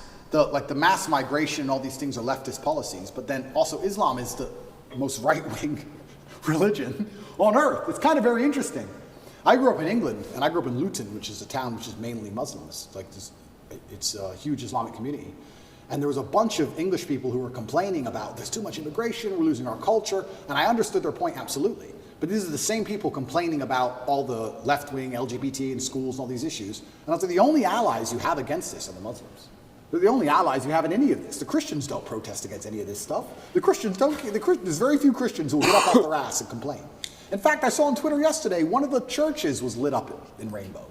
migration and all these things are leftist policies, but then also Islam is the most right-wing religion on earth. It's kind of very interesting. I grew up in England, and I grew up in Luton, which is a town which is mainly Muslims. It's a huge Islamic community. And there was a bunch of English people who were complaining about there's too much immigration, we're losing our culture, and I understood their point absolutely. But these are the same people complaining about all the left-wing LGBT in schools and all these issues. And I was like, the only allies you have against this are the Muslims. They're the only allies you have in any of this. The Christians don't protest against any of this stuff. There's very few Christians who will get up off their ass and complain. In fact, I saw on Twitter yesterday, one of the churches was lit up in rainbow.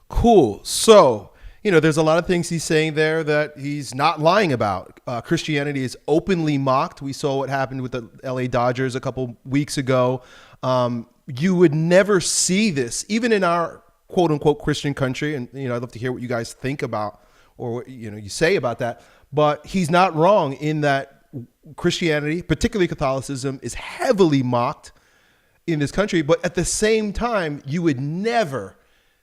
Cool. So, there's a lot of things he's saying there that he's not lying about. Christianity is openly mocked. We saw what happened with the LA Dodgers a couple weeks ago. You would never see this, even in our quote unquote Christian country. And, I'd love to hear what you guys think about or what, you say about that. But he's not wrong in that Christianity, particularly Catholicism, is heavily mocked in this country. But at the same time, you would never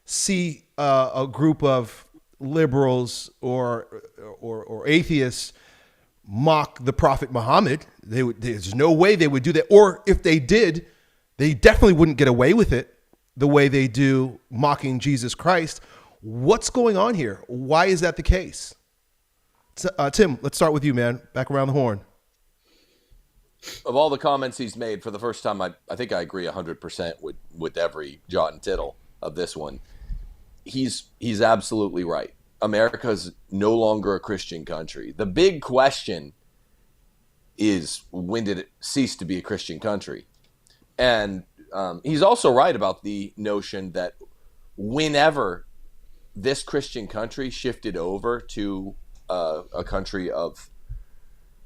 see a group of liberals or atheists mock the Prophet Muhammad. There's no way they would do that. Or if they did, they definitely wouldn't get away with it the way they do mocking Jesus Christ. What's going on here? Why is that the case? Tim, let's start with you, man. Back around the horn. Of all the comments he's made, for the first time, I think I agree 100% with every jot and tittle of this one. He's absolutely right. America is no longer a Christian country. The big question is, when did it cease to be a Christian country? And he's also right about the notion that whenever this Christian country shifted over to a country of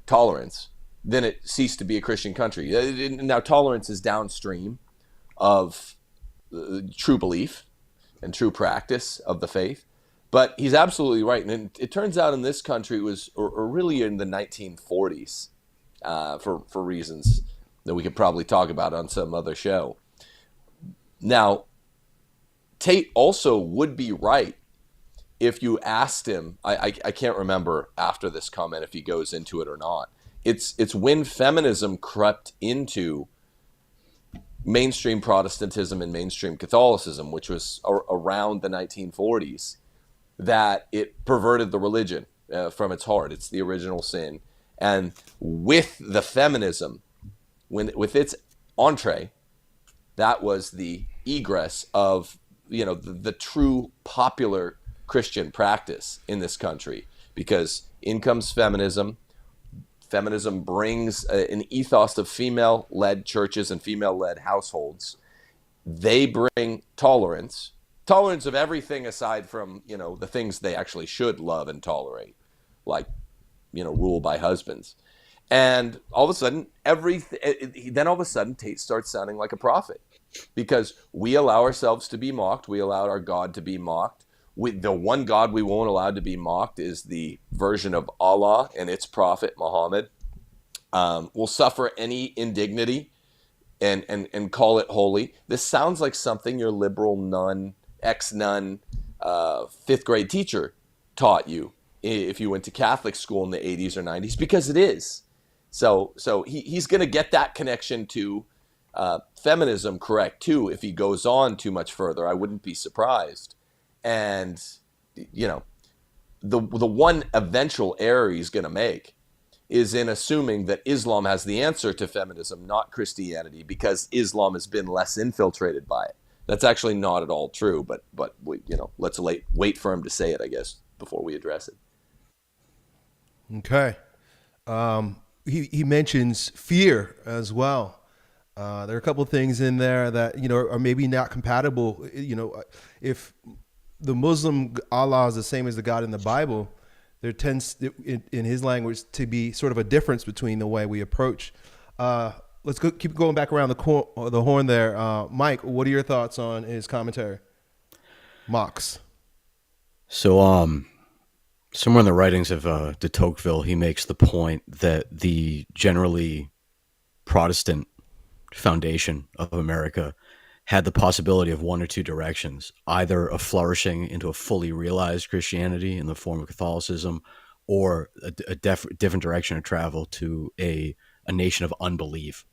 tolerance, then it ceased to be a Christian country. Now, tolerance is downstream of true belief and true practice of the faith. But he's absolutely right. And it turns out in this country, it was or really in the 1940s, for reasons that we could probably talk about on some other show. Now, Tate also would be right if you asked him, I can't remember after this comment if he goes into it or not. It's when feminism crept into mainstream Protestantism and mainstream Catholicism, which was around the 1940s, that it perverted the religion from its heart. It's the original sin. And with the feminism, with its entree, that was the egress of the true popular Christian practice in this country, because in comes feminism. Feminism brings an ethos of female-led churches and female-led households. They bring tolerance of everything aside from, the things they actually should love and tolerate, like, rule by husbands. And all of a sudden, Tate starts sounding like a prophet, because we allow ourselves to be mocked. We allow our God to be mocked. The one God we won't allow to be mocked is the version of Allah and its prophet, Muhammad. We'll suffer any indignity and call it holy. This sounds like something your liberal nun, ex-nun, fifth grade teacher taught you if you went to Catholic school in the 80s or 90s, because it is. So he's going to get that connection to feminism correct too if he goes on too much further. I wouldn't be surprised. And, the one eventual error he's going to make is in assuming that Islam has the answer to feminism, not Christianity, because Islam has been less infiltrated by it. That's actually not at all true, but we, let's wait for him to say it, I guess, before we address it. Okay. He mentions fear as well. There are a couple of things in there that, are maybe not compatible. If the Muslim Allah is the same as the God in the Bible, there tends, in his language, to be sort of a difference between the way we approach. Let's keep going back around the horn there. Mike, what are your thoughts on his commentary? Mox. So, somewhere in the writings of de Tocqueville, he makes the point that the generally Protestant foundation of America had the possibility of one or two directions, either a flourishing into a fully realized Christianity in the form of Catholicism, or a different direction of travel to a nation of unbelief.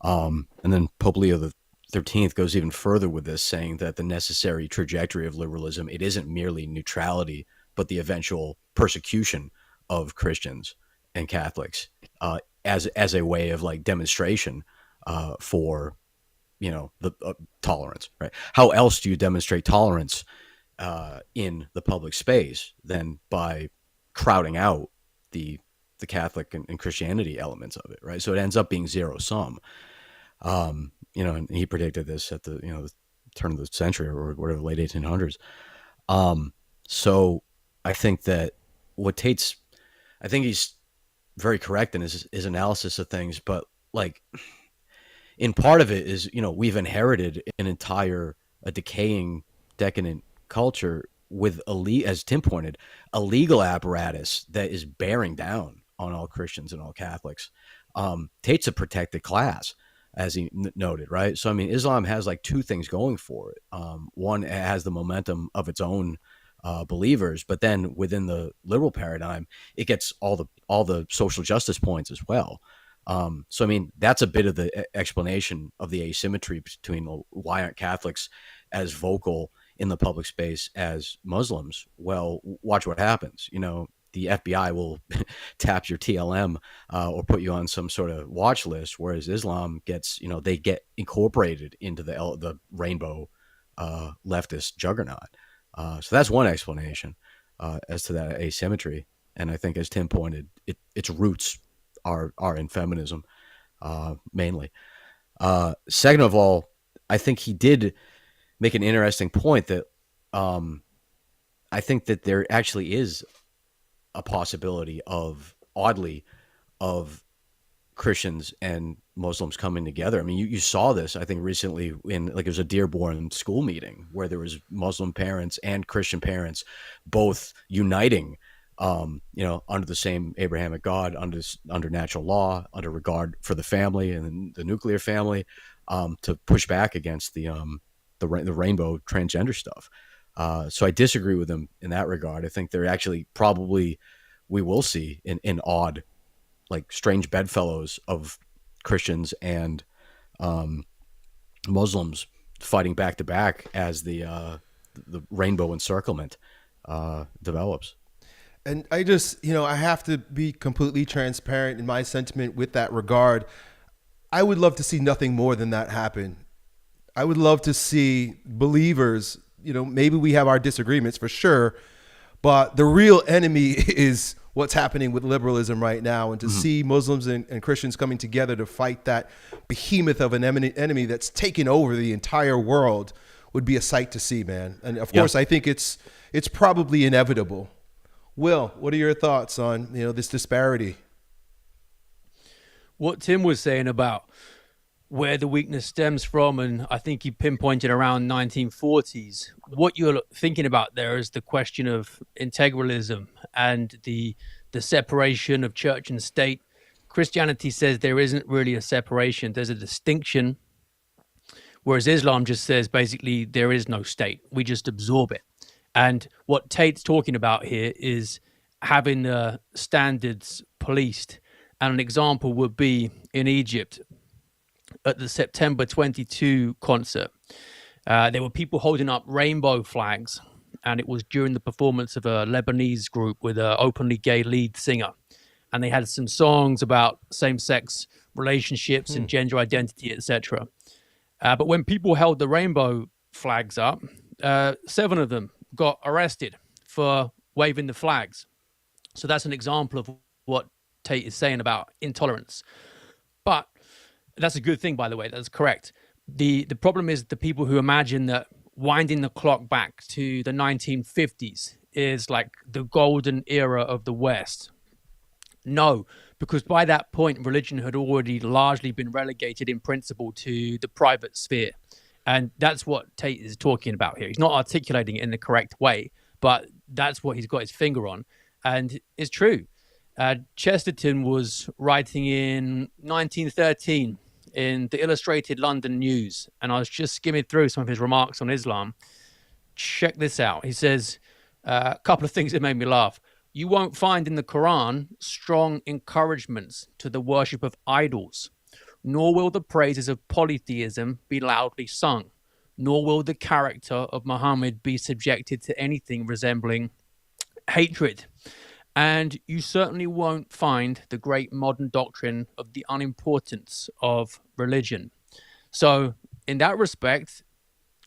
And then Pope Leo XIII goes even further with this, saying that the necessary trajectory of liberalism, it isn't merely neutrality, but the eventual persecution of Christians and Catholics as a way of demonstration for the tolerance, right? How else do you demonstrate tolerance in the public space than by crowding out the Catholic and Christianity elements of it, right? So it ends up being zero sum. And he predicted this at the turn of the century or whatever, late 1800s. So I think that I think he's very correct in his analysis of things, but in part of it is, we've inherited an entire decaying, decadent culture with as Tim pointed, a legal apparatus that is bearing down on all Christians and all Catholics. Tate's a protected class, as he noted, right? So, Islam has two things going for it. One, it has the momentum of its own believers, but then within the liberal paradigm, it gets all the social justice points as well. So, that's a bit of the explanation of the asymmetry between why aren't Catholics as vocal in the public space as Muslims. Well, watch what happens. The FBI will tap your TLM or put you on some sort of watch list, whereas Islam gets, they get incorporated into the rainbow leftist juggernaut. So that's one explanation. as to that asymmetry. And I think, as Tim pointed, its roots are in feminism, mainly. Second of all, I think he did make an interesting point that I think that there actually is a possibility of, oddly, of Christians and Muslims coming together. I mean, you saw this, I think, recently in, like, it was a Dearborn school meeting where there was Muslim parents and Christian parents both uniting, under the same Abrahamic God, under natural law, under regard for the family and the nuclear family, to push back against the rainbow transgender stuff. So I disagree with him in that regard. I think there actually probably we will see in odd, like, strange bedfellows of Christians and Muslims fighting back to back as the rainbow encirclement develops. And I just, I have to be completely transparent in my sentiment with that regard. I would love to see nothing more than that happen. I would love to see believers, maybe we have our disagreements for sure, but the real enemy is what's happening with liberalism right now. And to see Muslims and Christians coming together to fight that behemoth of an enemy that's taken over the entire world would be a sight to see, man. And of course, I think it's probably inevitable. Will, what are your thoughts on, this disparity? What Tim was saying about where the weakness stems from, and I think he pinpointed around 1940s. What you're thinking about there is the question of integralism and the separation of church and state. Christianity says there isn't really a separation. There's a distinction, whereas Islam just says basically there is no state. We just absorb it. And what Tate's talking about here is having the standards policed. And an example would be in Egypt at the September 22 concert. There were people holding up rainbow flags, and it was during the performance of a Lebanese group with an openly gay lead singer. And they had some songs about same-sex relationships and gender identity, etc. But when people held the rainbow flags up, 7 of them got arrested for waving the flags. So that's an example of what Tate is saying about intolerance. But that's a good thing, by the way. That's correct. The problem is the people who imagine that winding the clock back to the 1950s is like the golden era of the West. No, because by that point, religion had already largely been relegated in principle to the private sphere. And that's what Tate is talking about here. He's not articulating it in the correct way, but that's what he's got his finger on. And it's true. Chesterton was writing in 1913 in the Illustrated London News, and I was just skimming through some of his remarks on Islam. Check this out. He says a couple of things that made me laugh. You won't find in the Quran strong encouragements to the worship of idols, nor will the praises of polytheism be loudly sung, nor will the character of Muhammad be subjected to anything resembling hatred. And you certainly won't find the great modern doctrine of the unimportance of religion. So in that respect,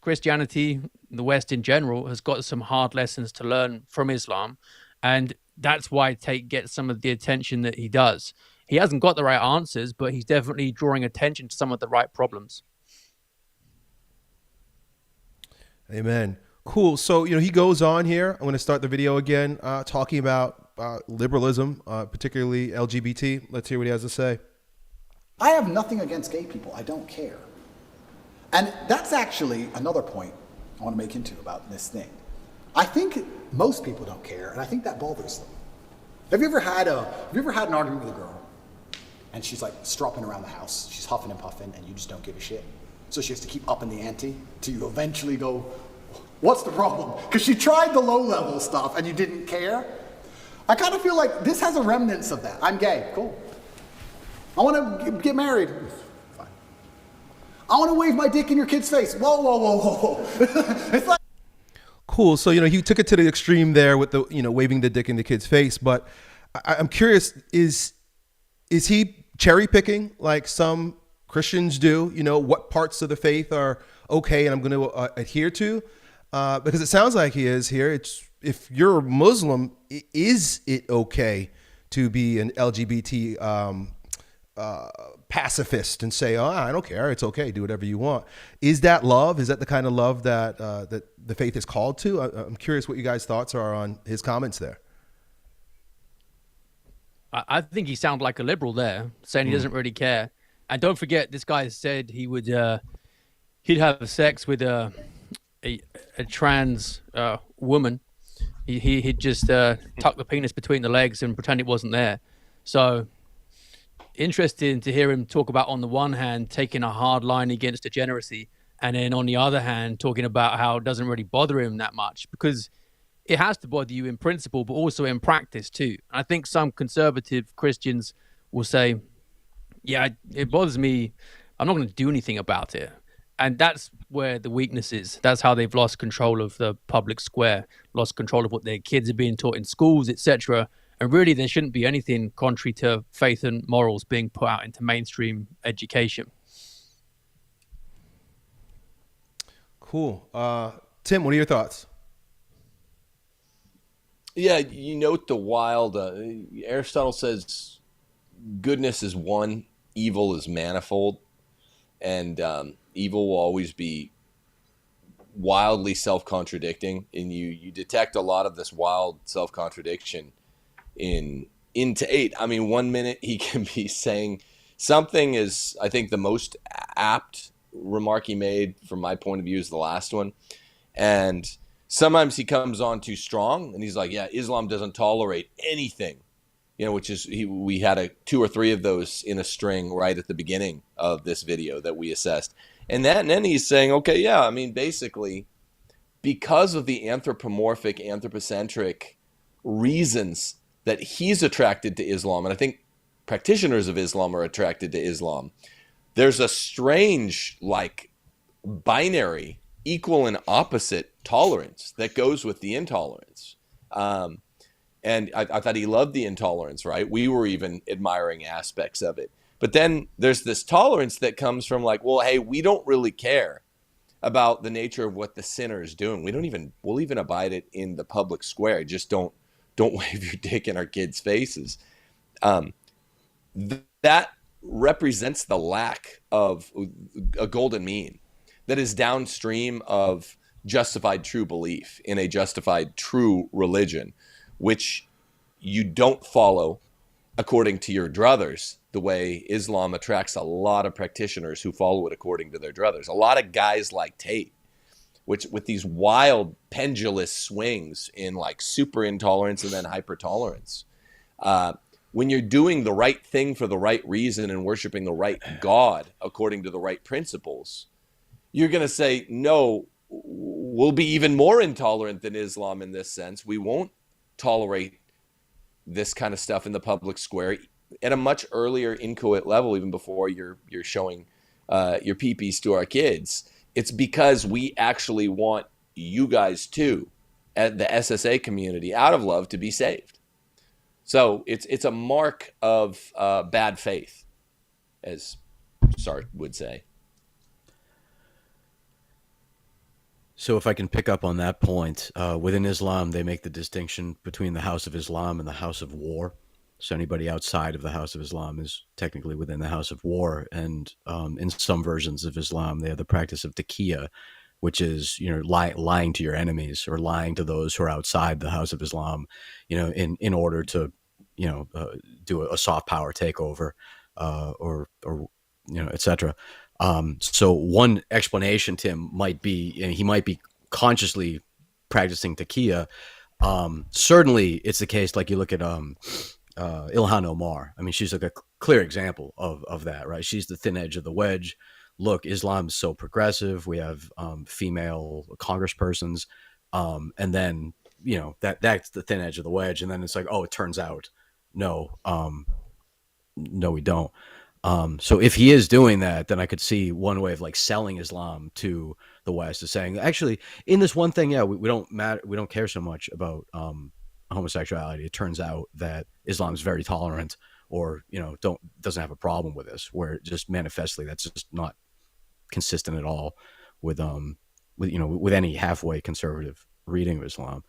Christianity, the West in general, has got some hard lessons to learn from Islam. And that's why Tate gets some of the attention that he does. He hasn't got the right answers, but he's definitely drawing attention to some of the right problems. Amen. Cool. So, he goes on here. I'm going to start the video again, talking about liberalism, particularly LGBT. Let's hear what he has to say. I have nothing against gay people. I don't care. And that's actually another point I want to make into about this thing. I think most people don't care, and I think that bothers them. Have you ever had an argument with a girl, and she's like stropping around the house, she's huffing and puffing, and you just don't give a shit? So she has to keep upping the ante till you eventually go, what's the problem? Because she tried the low-level stuff, and you didn't care. I kind of feel like this has a remnants of that. I'm gay, cool. I want to get married, fine. I want to wave my dick in your kid's face. Whoa, whoa, whoa, whoa, whoa. It's like. Cool. So, he took it to the extreme there with the, waving the dick in the kid's face. But I'm curious, is he cherry picking like some Christians do? What parts of the faith are okay and I'm going to adhere to? Because it sounds like he is here. It's if you're a Muslim, is it okay to be an LGBT pacifist and say, "Oh, I don't care. It's okay. Do whatever you want." Is that love? Is that the kind of love that that the faith is called to? I'm curious what you guys' thoughts are on his comments there. I think he sounded like a liberal there, saying he doesn't really care. And don't forget, this guy said he would he'd have sex with a trans woman. He'd just tuck the penis between the legs and pretend it wasn't there. So interesting to hear him talk about, on the one hand, taking a hard line against degeneracy, and then on the other hand, talking about how it doesn't really bother him that much, because it has to bother you in principle, but also in practice too. I think some conservative Christians will say, yeah, it bothers me. I'm not going to do anything about it. And that's where the weakness is. That's how they've lost control of the public square, lost control of what their kids are being taught in schools, etc. And really, there shouldn't be anything contrary to faith and morals being put out into mainstream education. Cool. Tim, what are your thoughts? Yeah, you note the wild. Aristotle says goodness is one, evil is manifold, and evil will always be wildly self-contradicting. And you detect a lot of this wild self-contradiction in Tate. I mean, 1 minute he can be saying something is, I think the most apt remark he made from my point of view is the last one. And sometimes he comes on too strong and he's like, yeah, Islam doesn't tolerate anything, which is, we had 2 or 3 of those in a string right at the beginning of this video that we assessed. And then he's saying, okay, yeah, I mean, basically, because of the anthropocentric reasons that he's attracted to Islam, and I think practitioners of Islam are attracted to Islam, there's a strange, binary, equal and opposite tolerance that goes with the intolerance. And I thought he loved the intolerance, right? We were even admiring aspects of it. But then there's this tolerance that comes from well, hey, we don't really care about the nature of what the sinner is doing. We'll even abide it in the public square. Just don't wave your dick in our kids' faces. That represents the lack of a golden mean that is downstream of justified true belief in a justified true religion, which you don't follow according to your druthers, the way Islam attracts a lot of practitioners who follow it according to their druthers. A lot of guys like Tate, which with these wild pendulous swings in super intolerance and then hypertolerance. When you're doing the right thing for the right reason and worshiping the right God according to the right principles, you're going to say, no, we'll be even more intolerant than Islam in this sense. We won't tolerate this kind of stuff in the public square at a much earlier inchoate level, even before you're showing your peepees to our kids. It's because we actually want you guys too, at the SSA community, out of love, to be saved. So it's a mark of bad faith, as Sartre would say. So if I can pick up on that point, within Islam, they make the distinction between the House of Islam and the House of War. So anybody outside of the House of Islam is technically within the House of War. And in some versions of Islam, they have the practice of taqiyya, which is, lying to your enemies or lying to those who are outside the House of Islam, in order to, do a soft power takeover, or et cetera. So one explanation, Tim, might be, he might be consciously practicing taqiyya. Certainly it's the case, you look at Ilhan Omar. I mean, she's a clear example of that, right? She's the thin edge of the wedge. Look, Islam's so progressive. We have female congresspersons. And then, that's the thin edge of the wedge. And then it's oh, it turns out, no, we don't. So if he is doing that, then I could see one way of selling Islam to the West is saying, actually, in this one thing, yeah, we don't matter. We don't care so much about homosexuality. It turns out that Islam is very tolerant, or doesn't have a problem with this. Where just manifestly, that's just not consistent at all with any halfway conservative reading of Islam.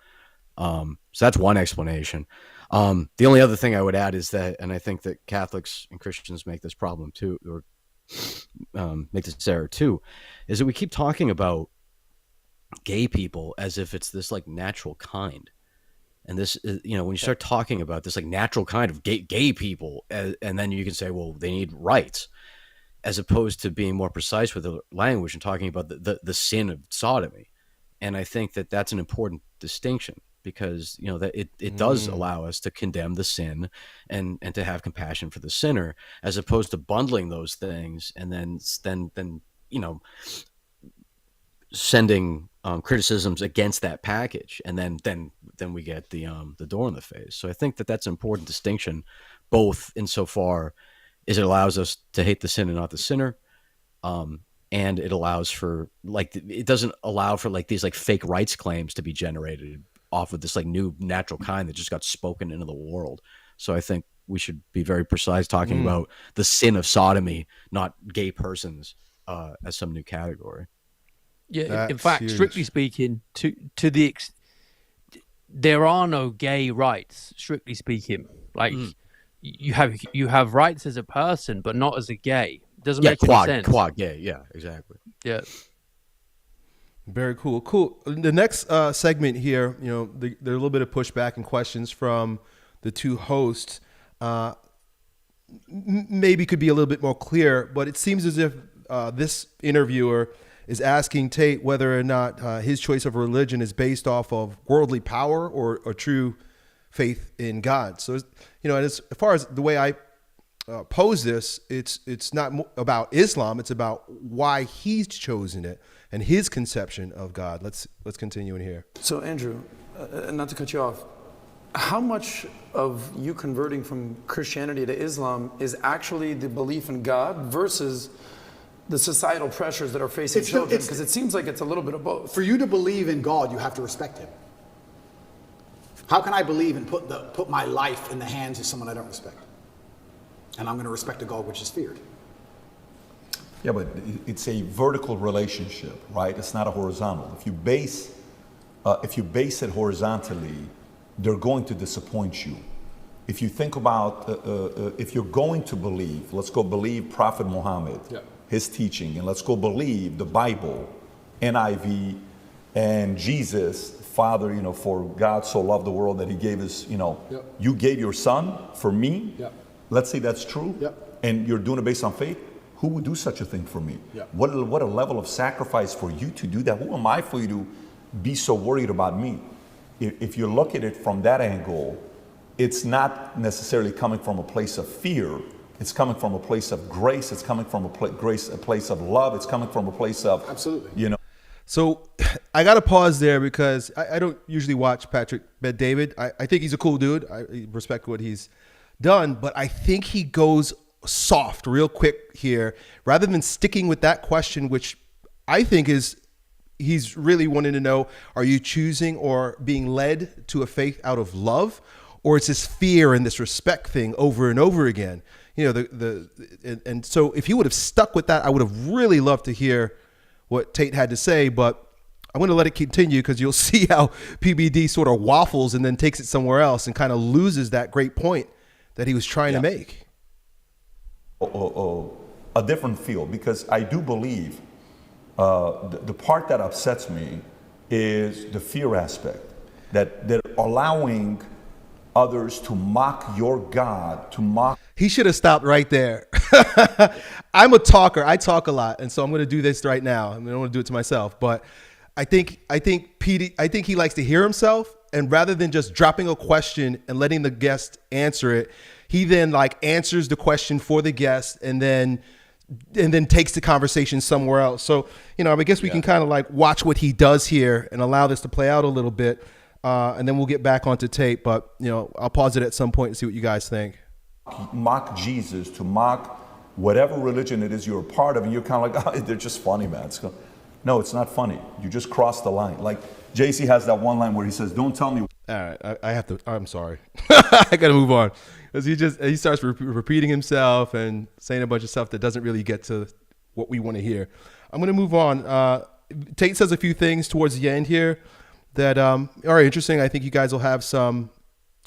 So that's one explanation. The only other thing I would add is that, and I think that Catholics and Christians make this problem too, or make this error too, is that we keep talking about gay people as if it's this like natural kind. And this is, you know, when you start talking about this like natural kind of gay people, and then you can say, well, they need rights, as opposed to being more precise with the language and talking about the sin of sodomy. And I think that that's an important distinction, because, you know, that it does allow us to condemn the sin and to have compassion for the sinner, as opposed to bundling those things and then you know, sending criticisms against that package, and then we get the door in the face. So I think that that's an important distinction, both insofar as it allows us to hate the sin and not the sinner, and it allows for, like, it doesn't allow for like these like fake rights claims to be generated off of this like new natural kind that just got spoken into the world. So I think we should be very precise talking about the sin of sodomy, not gay persons, as some new category. Yeah, That's in fact, huge. strictly speaking, to the there are no gay rights. Strictly speaking, like you have rights as a person, but not as a gay. Doesn't make any sense. Quad gay. Yeah, exactly. Yeah, Very cool. The next segment here, you know, there's a little bit of pushback and questions from the two hosts. Maybe could be a little bit more clear, but it seems as if this interviewer is asking Tate whether or not his choice of religion is based off of worldly power or a true faith in God. So, you know, as far as the way I pose this, it's not about Islam. It's about why he's chosen it and his conception of God. Let's continue in here. So Andrew, not to cut you off, how much of you converting from Christianity to Islam is actually the belief in God versus the societal pressures that are facing children? Because it seems like it's a little bit of both. For you to believe in God, you have to respect him. How can I believe and put my life in the hands of someone I don't respect? And I'm going to respect a God which is feared. Yeah, but it's a vertical relationship, right? It's not a horizontal. If you base it horizontally, they're going to disappoint you. If you think about, if you're going to believe, let's go believe Prophet Muhammad, his teaching, and let's go believe the Bible, NIV, and Jesus, Father, you know, for God so loved the world that he gave his, you know, you gave your son for me. Let's say that's true, and you're doing it based on faith. Who would do such a thing for me? What a level of sacrifice for you to do that. Who am I for you to be so worried about me? If you look at it from that angle, it's not necessarily coming from a place of fear. It's coming from a place of grace. It's coming from a place of love. It's coming from a place of, absolutely, you know. So I got to pause there because I don't usually watch Patrick Bet-David. I think he's a cool dude. I respect what he's done, but I think he goes soft real quick here rather than sticking with that question, which I think is he's really wanting to know, are you choosing or being led to a faith out of love, or it's this fear and this respect thing over and over again? You know, and so if he would have stuck with that, I would have really loved to hear what Tate had to say, but I'm going to let it continue because you'll see how PBD sort of waffles and then takes it somewhere else and kind of loses that great point that he was trying to make. A different field, because I do believe the part that upsets me is the fear aspect, that they're allowing others to mock your God, to mock. He should have stopped right there. I'm a talker. I talk a lot, and so I'm going to do this right now. I don't want to do it to myself, but I think he likes to hear himself, and rather than just dropping a question and letting the guest answer it, he then like answers the question for the guest and then takes the conversation somewhere else. So, you know, I guess we can kind of like watch what he does here and allow this to play out a little bit. And then we'll get back onto Tate, but you know, I'll pause it at some point and see what you guys think. Mock Jesus, to mock whatever religion it is you're a part of, and you're kind of like, oh, they're just funny, man. No, it's not funny. You just crossed the line. Like JC has that one line where he says, "Don't tell me." All right, I have to. I'm sorry. I got to move on because he starts repeating himself and saying a bunch of stuff that doesn't really get to what we want to hear. I'm going to move on. Tate says a few things towards the end here that are interesting. I think you guys will have some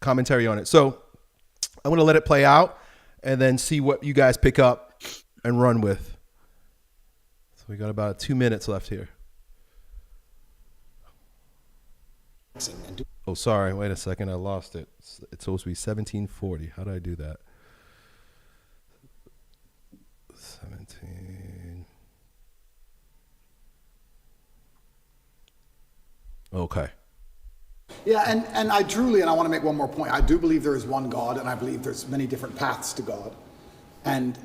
commentary on it. So I'm going to let it play out and then see what you guys pick up and run with. So we got about 2 minutes left here. Oh, sorry. Wait a second. I lost it. It's supposed to be 1740. How did I do that? 17. Okay. Yeah, and I truly, and I want to make one more point, I do believe there is one God, and I believe there's many different paths to God. And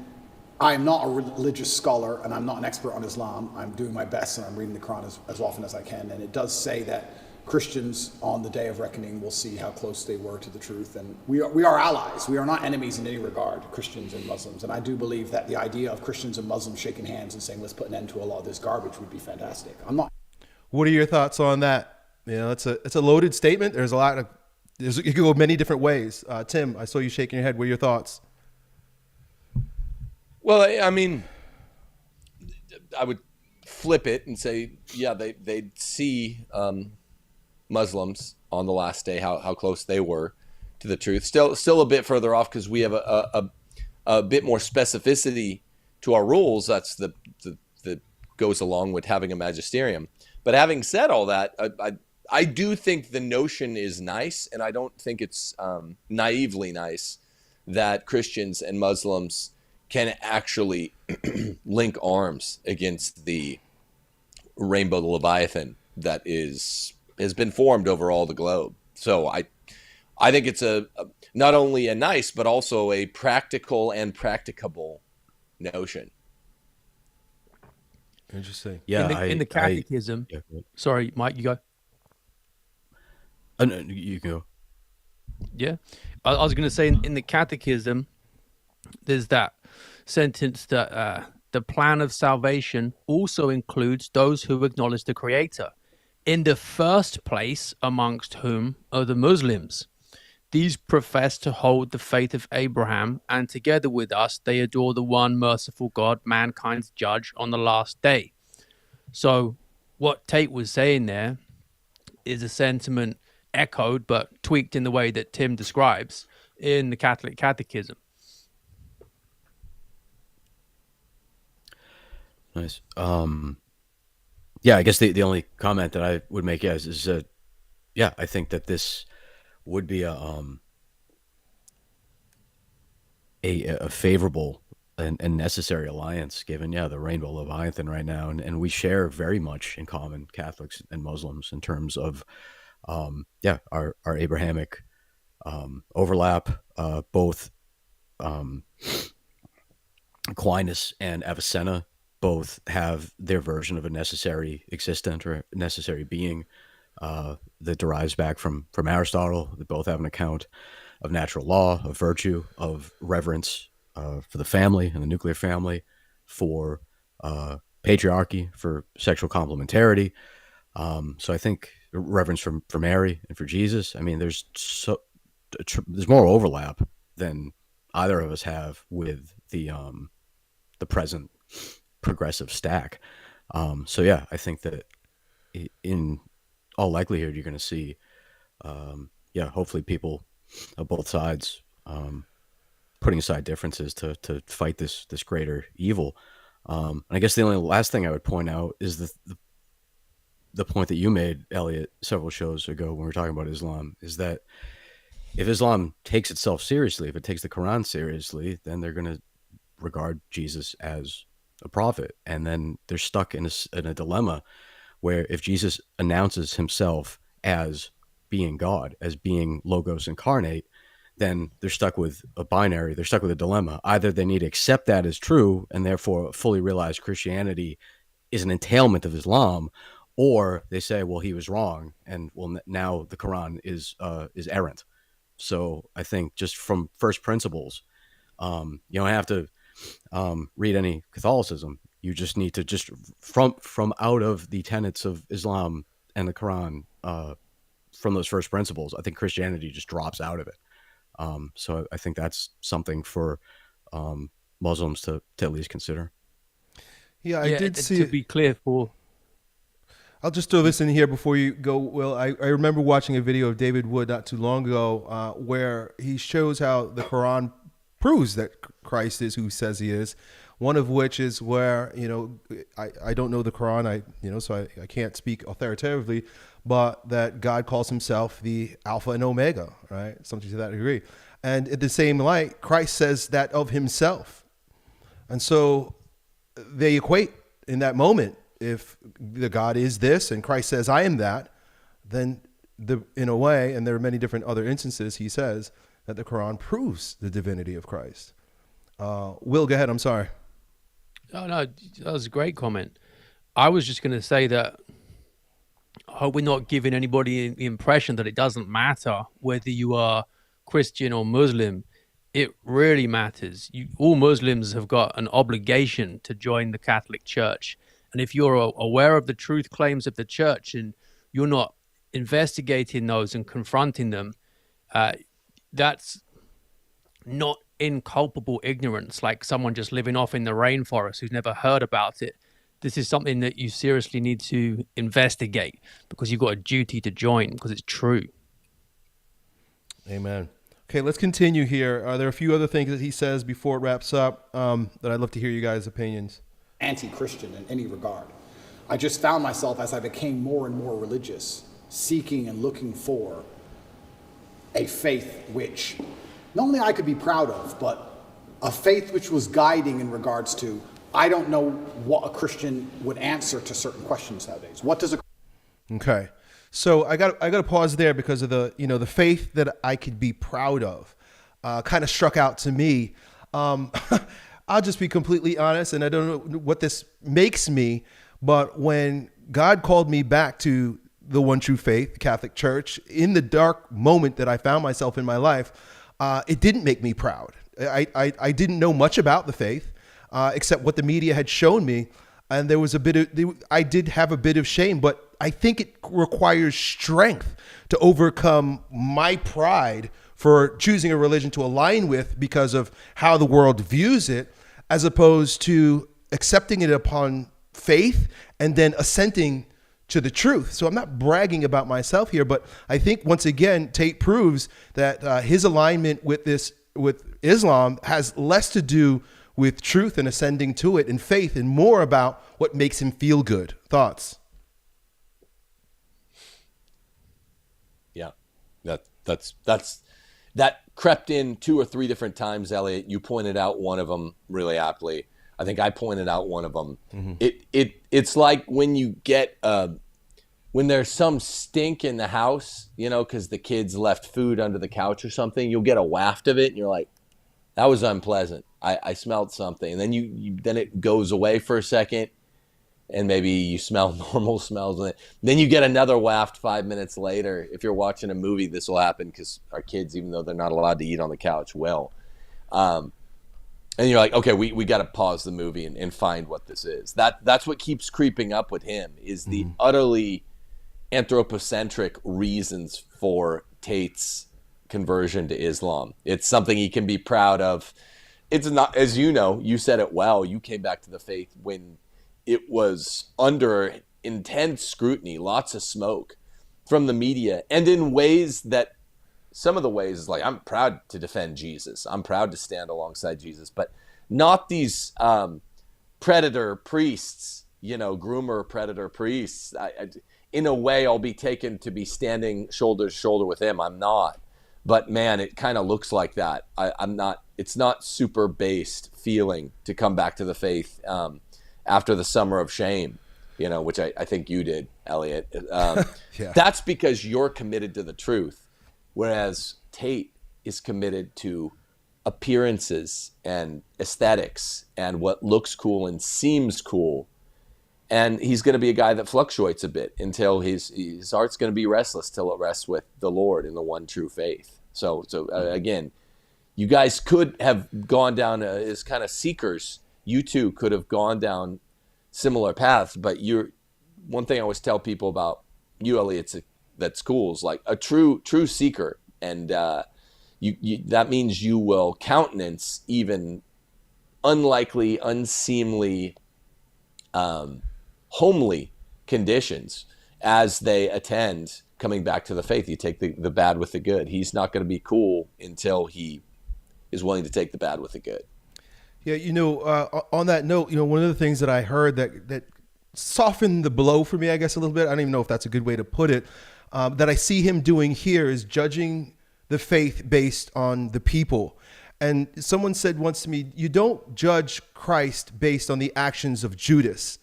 I'm not a religious scholar, and I'm not an expert on Islam. I'm doing my best, and I'm reading the Quran as often as I can. And it does say that Christians on the day of reckoning will see how close they were to the truth. And we are allies. We are not enemies in any regard, Christians and Muslims. And I do believe that the idea of Christians and Muslims shaking hands and saying, let's put an end to a lot of this garbage would be fantastic. I'm not. What are your thoughts on that? You know, it's a loaded statement. There's a lot of, it could go many different ways. Tim, I saw you shaking your head. What are your thoughts? Well, I mean, I would flip it and say, yeah, they'd see Muslims on the last day, how close they were to the truth. Still a bit further off because we have a bit more specificity to our rules. That's that goes along with having a magisterium. But having said all that, I do think the notion is nice, and I don't think it's naively nice that Christians and Muslims can actually link arms against the rainbow Leviathan that has been formed over all the globe. So I think it's not only a nice, but also a practical and practicable notion. Interesting. Yeah. In the catechism. Sorry, Mike, you go. No, you can go. Yeah. I was going to say in the catechism, there's that sentence that the plan of salvation also includes those who acknowledge the Creator, in the first place amongst whom are the Muslims. These profess to hold the faith of Abraham, and together with us, they adore the one merciful God, mankind's judge on the last day. So what Tate was saying there is a sentiment echoed but tweaked in the way that Tim describes in the Catholic Catechism. Nice. Yeah, I guess the only comment that I would make is yeah, I think that this would be a favorable and necessary alliance, given the rainbow Leviathan right now, and we share very much in common, Catholics and Muslims, in terms of our Abrahamic overlap. Both Aquinas and Avicenna both have their version of a necessary existent or necessary being that derives back from Aristotle. They both have an account of natural law, of virtue, of reverence for the family and the nuclear family, for patriarchy, for sexual complementarity. So I think reverence for Mary and for Jesus. I mean, there's more overlap than either of us have with the present progressive stack. So yeah, I think that in all likelihood, you're going to see, hopefully people of both sides putting aside differences to fight this greater evil. And I guess the only last thing I would point out is the point that you made, Elliott, several shows ago when we were talking about Islam, is that if Islam takes itself seriously, if it takes the Quran seriously, then they're going to regard Jesus as a prophet. And then they're stuck in a dilemma where if Jesus announces himself as being God, as being Logos incarnate, then they're stuck with a binary. They're stuck with a dilemma. Either they need to accept that as true and therefore fully realize Christianity is an entailment of Islam, or they say, well, he was wrong, and well, now the Quran is errant. So I think just from first principles, you don't have to read any Catholicism. You just need to just from out of the tenets of Islam and the Quran, from those first principles, I think Christianity just drops out of it. So I think that's something for Muslims to at least consider. Yeah, I did see. To be clear, I'll just throw this in here before you go, Will. I remember watching a video of David Wood not too long ago where he shows how the Quran proves that Christ is who he says he is. One of which is where, I don't know the Quran, so I can't speak authoritatively, but that God calls himself the Alpha and Omega, right? Something to that degree. And in the same light, Christ says that of himself. And so they equate in that moment. If the God is this and Christ says, I am that, then in a way, and there are many different other instances, he says that the Quran proves the divinity of Christ. Will, go ahead. I'm sorry. Oh, no, that was a great comment. I was just going to say that I hope we're not giving anybody the impression that it doesn't matter whether you are Christian or Muslim. It really matters. All Muslims have got an obligation to join the Catholic Church. And if you're aware of the truth claims of the church and you're not investigating those and confronting them, that's not inculpable ignorance, like someone just living off in the rainforest who's never heard about it. This is something that you seriously need to investigate because you've got a duty to join because it's true. Amen. Okay, let's continue here. There are a few other things that he says before it wraps up that I'd love to hear you guys' opinions. Anti-Christian in any regard. I just found myself, as I became more and more religious, seeking and looking for a faith which not only I could be proud of, but a faith which was guiding in regards to, I don't know what a Christian would answer to certain questions nowadays. What does a... Okay. So I got to pause there because of the faith that I could be proud of kind of struck out to me. I'll just be completely honest, and I don't know what this makes me, but when God called me back to the one true faith, the Catholic Church, in the dark moment that I found myself in my life, it didn't make me proud. I didn't know much about the faith except what the media had shown me, and there was I did have a bit of shame, but I think it requires strength to overcome my pride for choosing a religion to align with because of how the world views it, as opposed to accepting it upon faith and then assenting to the truth. So I'm not bragging about myself here, but I think once again, Tate proves that his alignment with Islam has less to do with truth and ascending to it and faith and more about what makes him feel good. Thoughts? Yeah, that crept in 2 or 3 different times, Elliott. You pointed out one of them really aptly. I think I pointed out one of them. Mm-hmm. It's like when you get when there's some stink in the house, because the kids left food under the couch or something. You'll get a waft of it, and you're like, "That was unpleasant. I smelled something." And then then it goes away for a second, and maybe you smell normal smells. Then you get another waft 5 minutes later. If you're watching a movie, this will happen because our kids, even though they're not allowed to eat on the couch, will. And you're like, okay, we got to pause the movie and find what this is. That's what keeps creeping up with him is the utterly anthropocentric reasons for Tate's conversion to Islam. It's something he can be proud of. It's not, as you said it well. You came back to the faith when it was under intense scrutiny, lots of smoke from the media, and in ways that some of the ways is like, I'm proud to defend Jesus. I'm proud to stand alongside Jesus, but not these predator priests, groomer predator priests. In a way, I'll be taken to be standing shoulder to shoulder with him. I'm not. But man, it kind of looks like that. I'm not. It's not super based feeling to come back to the faith after the summer of shame, which I think you did, Elliott. Yeah. That's because you're committed to the truth, whereas Tate is committed to appearances and aesthetics and what looks cool and seems cool. And he's going to be a guy that fluctuates a bit until his heart's going to be restless till it rests with the Lord in the one true faith. So again, you guys could have gone down as kind of seekers. You two could have gone down similar paths, but one thing I always tell people about you, Elliott, that's cool is like a true seeker, and you that means you will countenance even unlikely, unseemly, homely conditions as they attend coming back to the faith. You take the bad with the good. He's not going to be cool until he is willing to take the bad with the good. Yeah, on that note, one of the things that I heard that softened the blow for me, I guess, a little bit, I don't even know if that's a good way to put it, that I see him doing here is judging the faith based on the people. And someone said once to me, you don't judge Christ based on the actions of Judas.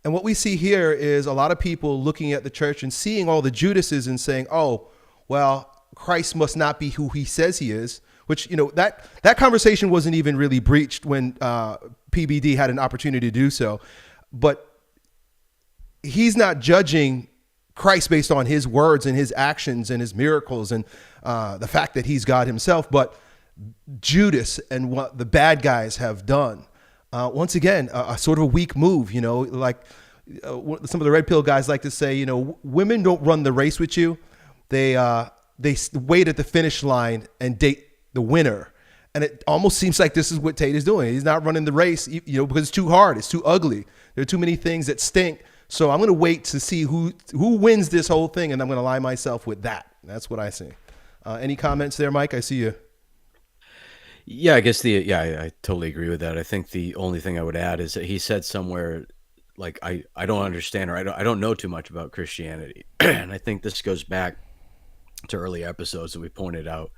And what we see here is a lot of people looking at the church and seeing all the Judases and saying, oh, well, Christ must not be who he says he is, which, that conversation wasn't even really breached when PBD had an opportunity to do so. But he's not judging Christ based on his words and his actions and his miracles and the fact that he's God himself, but Judas and what the bad guys have done. Once again, a sort of a weak move, like some of the red pill guys like to say, women don't run the race with you. They wait at the finish line and date the winner. And it almost seems like this is what Tate is doing. He's not running the race, because it's too hard. It's too ugly. There are too many things that stink. So I'm going to wait to see who wins this whole thing, and I'm going to align myself with that. That's what I see. Any comments there, Mike? I see you. Yeah, I guess I totally agree with that. I think the only thing I would add is that he said somewhere, like, I don't understand, or I don't know too much about Christianity. And I think this goes back to early episodes that we pointed out.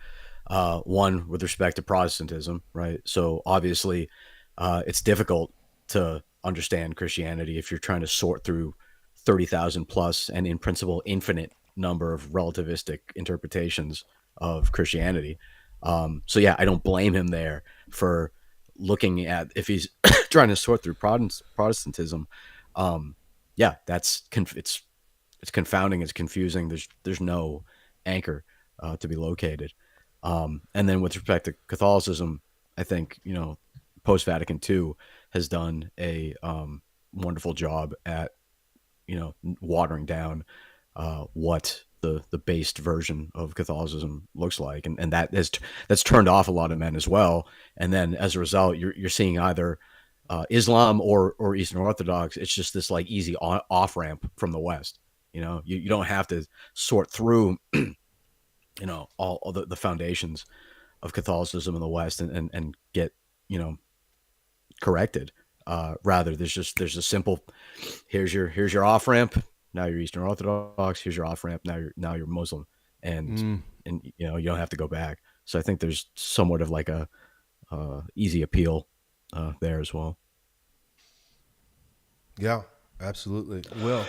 One, with respect to Protestantism, right? So obviously it's difficult to understand Christianity if you're trying to sort through 30,000 plus and in principle infinite number of relativistic interpretations of Christianity. So yeah, I don't blame him there for looking at, if he's trying to sort through Protestantism. Yeah, it's confounding, it's confusing. There's no anchor to be located. And then with respect to Catholicism, I think, post-Vatican II has done a wonderful job at, watering down what the based version of Catholicism looks like, and that's turned off a lot of men as well. And then as a result, you're seeing either Islam or Eastern Orthodox. It's just this like easy off ramp from the West. You don't have to sort through all the foundations of Catholicism in the West and get corrected. Rather, there's a simple, here's your off ramp. Now you're Eastern Orthodox. Here's your off ramp. Now you're Muslim, and you don't have to go back. So I think there's somewhat of like a easy appeal there as well. Yeah, absolutely. Will.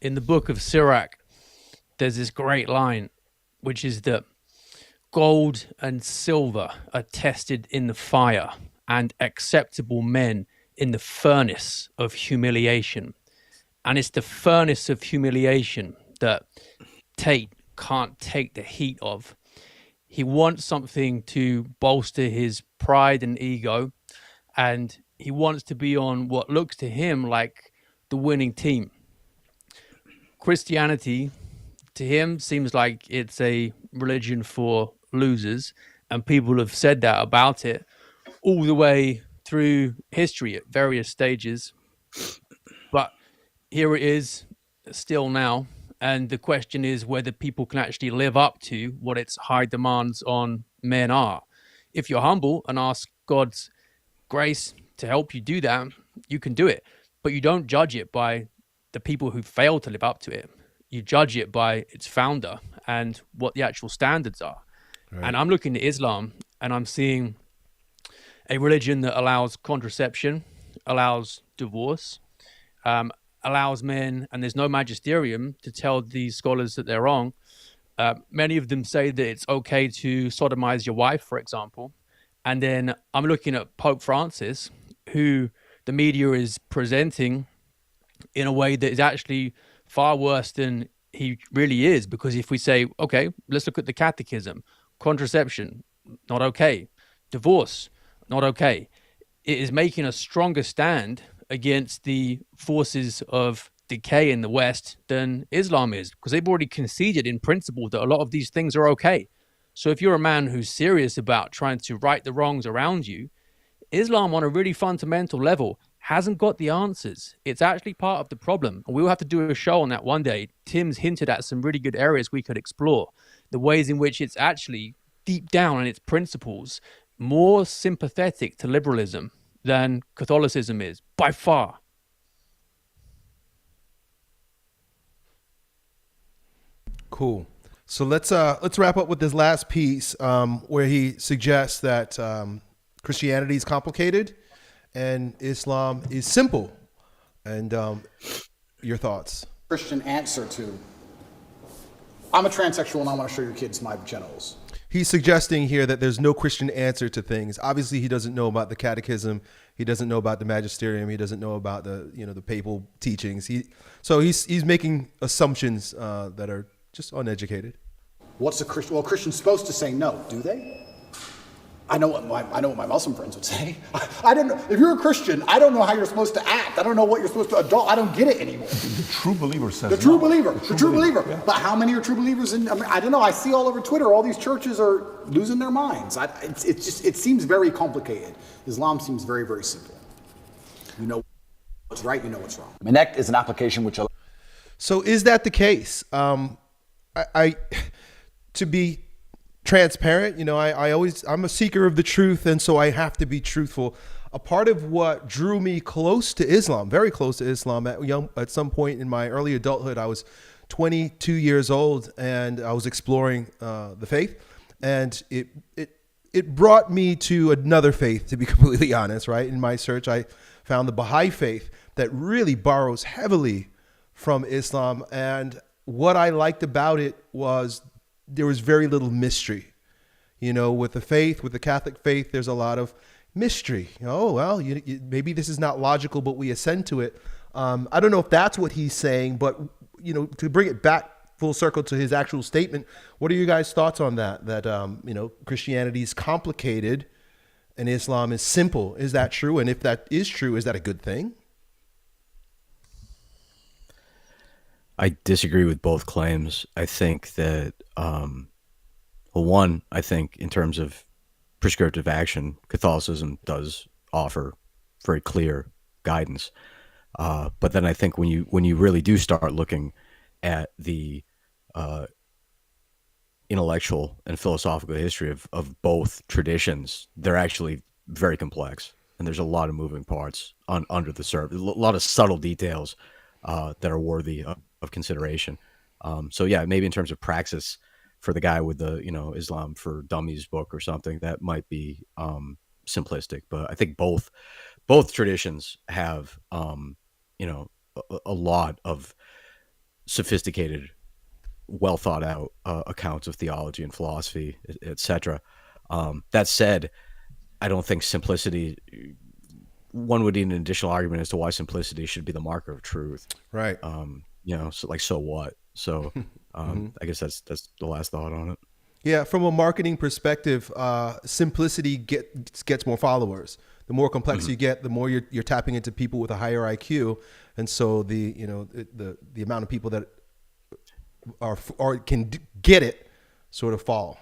In the book of Sirach, there's this great line, which is that gold and silver are tested in the fire, and acceptable men in the furnace of humiliation. And it's the furnace of humiliation that Tate can't take the heat of. He wants something to bolster his pride and ego, and he wants to be on what looks to him like the winning team. Christianity, to him, seems like it's a religion for losers, and people have said that about it all the way through history at various stages. But here it is still now, and the question is whether people can actually live up to what its high demands on men are. If you're humble and ask God's grace to help you do that, you can do it, but you don't judge it by the people who fail to live up to it. You judge it by its founder and what the actual standards are. Right. And I'm looking at Islam and I'm seeing a religion that allows contraception, allows divorce, allows men, and there's no magisterium to tell these scholars that they're wrong. Many of them say that it's okay to sodomize your wife, for example. And then I'm looking at Pope Francis, who the media is presenting in a way that is actually far worse than he really is. Because if we say, okay, let's look at the catechism, contraception, not okay, divorce, not okay, it is making a stronger stand against the forces of decay in the West than Islam is, because they've already conceded in principle that a lot of these things are okay. So if you're a man who's serious about trying to right the wrongs around you, Islam on a really fundamental level hasn't got the answers. It's actually part of the problem. And we'll have to do a show on that one day. Tim's hinted at some really good areas we could explore. The ways in which it's actually deep down in its principles more sympathetic to liberalism than Catholicism is, by far. Cool. So let's wrap up with this last piece where he suggests that Christianity is complicated and Islam is simple. And your thoughts? Christian answer to, I'm a transsexual and I want to show your kids my genitals. He's suggesting here that there's no Christian answer to things. Obviously, he doesn't know about the catechism. He doesn't know about the magisterium. He doesn't know about the papal teachings. He's making assumptions that are just uneducated. What's a Christian? Well, Christian's supposed to say no, do they? I know what my Muslim friends would say. I don't know. If you're a Christian, I don't know how you're supposed to act. I don't know what you're supposed to adult. I don't get it anymore. The true believer says the true no. believer. The true believer. Yeah. But how many are true believers? I don't know. I see all over Twitter, all these churches are losing their minds. It seems very complicated. Islam seems very, very simple. You know what's right. You know what's wrong. Connect is an application which. So is that the case? To be transparent, I'm a seeker of the truth, and so I have to be truthful. A part of what drew me close to Islam, very close to Islam, at some point in my early adulthood, I was 22 years old, and I was exploring the faith, and it brought me to another faith, to be completely honest. Right, in my search, I found the Baha'i faith that really borrows heavily from Islam, and what I liked about it was there was very little mystery. With the Catholic faith, there's a lot of mystery. Maybe this is not logical, but we assent to it. I don't know if that's what he's saying, but to bring it back full circle to his actual statement, what are your guys' thoughts on that? That Christianity is complicated and Islam is simple. Is that true? And if that is true, is that a good thing? I disagree with both claims. I think that, I think in terms of prescriptive action, Catholicism does offer very clear guidance. But then I think when you really do start looking at the intellectual and philosophical history of both traditions, they're actually very complex, and there's a lot of moving parts under the surface, a lot of subtle details that are worthy of consideration. So yeah, maybe in terms of praxis for the guy with the Islam for Dummies book or something, that might be simplistic. But I think both traditions have a lot of sophisticated, well thought out accounts of theology and philosophy, etc. That said, I don't think simplicity. One would need an additional argument as to why simplicity should be the marker of truth. Right. So what? So I guess that's the last thought on it. Yeah, from a marketing perspective, simplicity gets more followers. The more complex you get, the more you're tapping into people with a higher IQ, and so the amount of people that can get it sort of fall.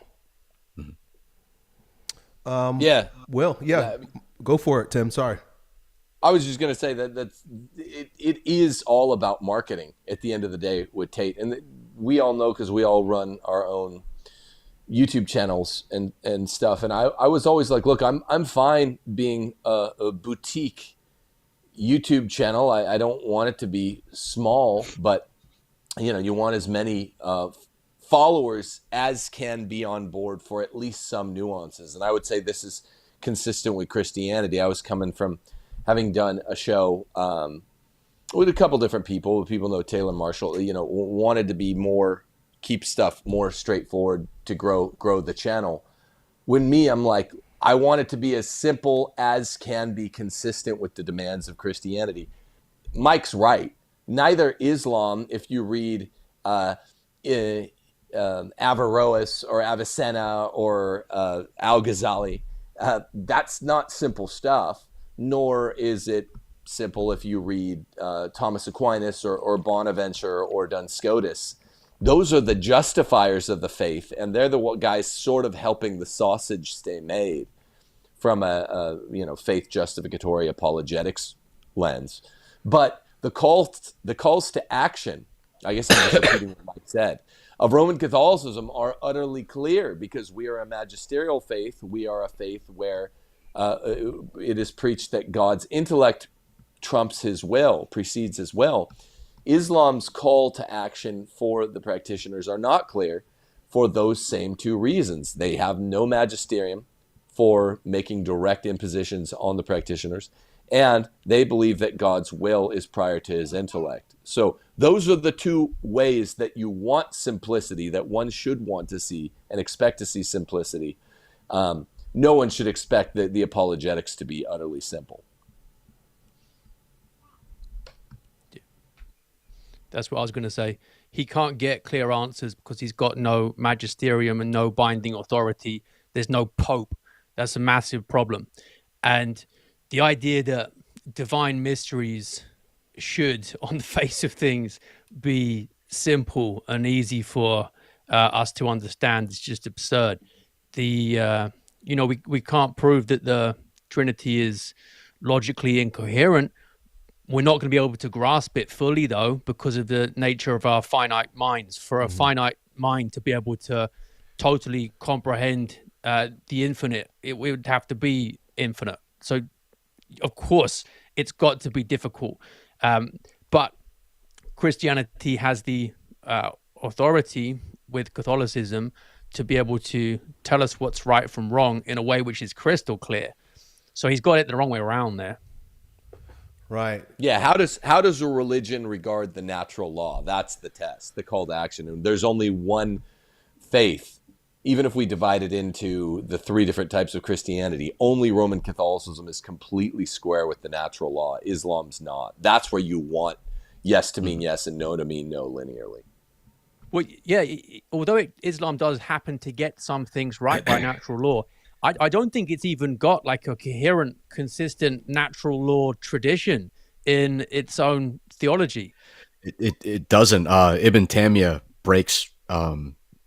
Go for it, Tim. Sorry. I was just going to say that it is all about marketing at the end of the day with Tate. And we all know, because we all run our own YouTube channels and stuff. And I was always like, look, I'm fine being a boutique YouTube channel. I don't want it to be small, but you want as many followers as can be on board for at least some nuances. And I would say this is consistent with Christianity. I was coming from having done a show with a couple different people know Taylor Marshall, wanted to be keep stuff more straightforward to grow the channel. I'm like, I want it to be as simple as can be consistent with the demands of Christianity. Mike's right. Neither Islam, if you read Averroes or Avicenna or Al-Ghazali, that's not simple stuff. Nor is it simple if you read Thomas Aquinas or Bonaventure or Duns Scotus. Those are the justifiers of the faith, and they're the guys sort of helping the sausage stay made from a faith justificatory apologetics lens. But the calls to action, I guess I'm just repeating what Mike said, of Roman Catholicism are utterly clear, because we are a magisterial faith. We are a faith where it is preached that God's intellect trumps his will, precedes his will. Islam's call to action for the practitioners are not clear for those same two reasons. They have no magisterium for making direct impositions on the practitioners, and they believe that God's will is prior to his intellect. So those are the two ways that you want simplicity, that one should want to see and expect to see simplicity. No one should expect the apologetics to be utterly simple. That's what I was going to say. He can't get clear answers because he's got no magisterium and no binding authority. There's no pope. That's a massive problem. And the idea that divine mysteries should, on the face of things, be simple and easy for us to understand is just absurd. We can't prove that the Trinity is logically incoherent. We're not going to be able to grasp it fully, though, because of the nature of our finite minds. For a finite mind to be able to totally comprehend the infinite, it would have to be infinite. So, of course, it's got to be difficult. But Christianity has the authority with Catholicism to be able to tell us what's right from wrong in a way which is crystal clear. So he's got it the wrong way around there. Right. Yeah. How does a religion regard the natural law? That's the test, the call to action. And there's only one faith. Even if we divide it into the three different types of Christianity, only Roman Catholicism is completely square with the natural law. Islam's not. That's where you want yes to mean yes and no to mean no linearly. Well, yeah, although Islam does happen to get some things right by natural law, I don't think it's even got like a coherent, consistent natural law tradition in its own theology. It doesn't. Ibn Taymiyyah breaks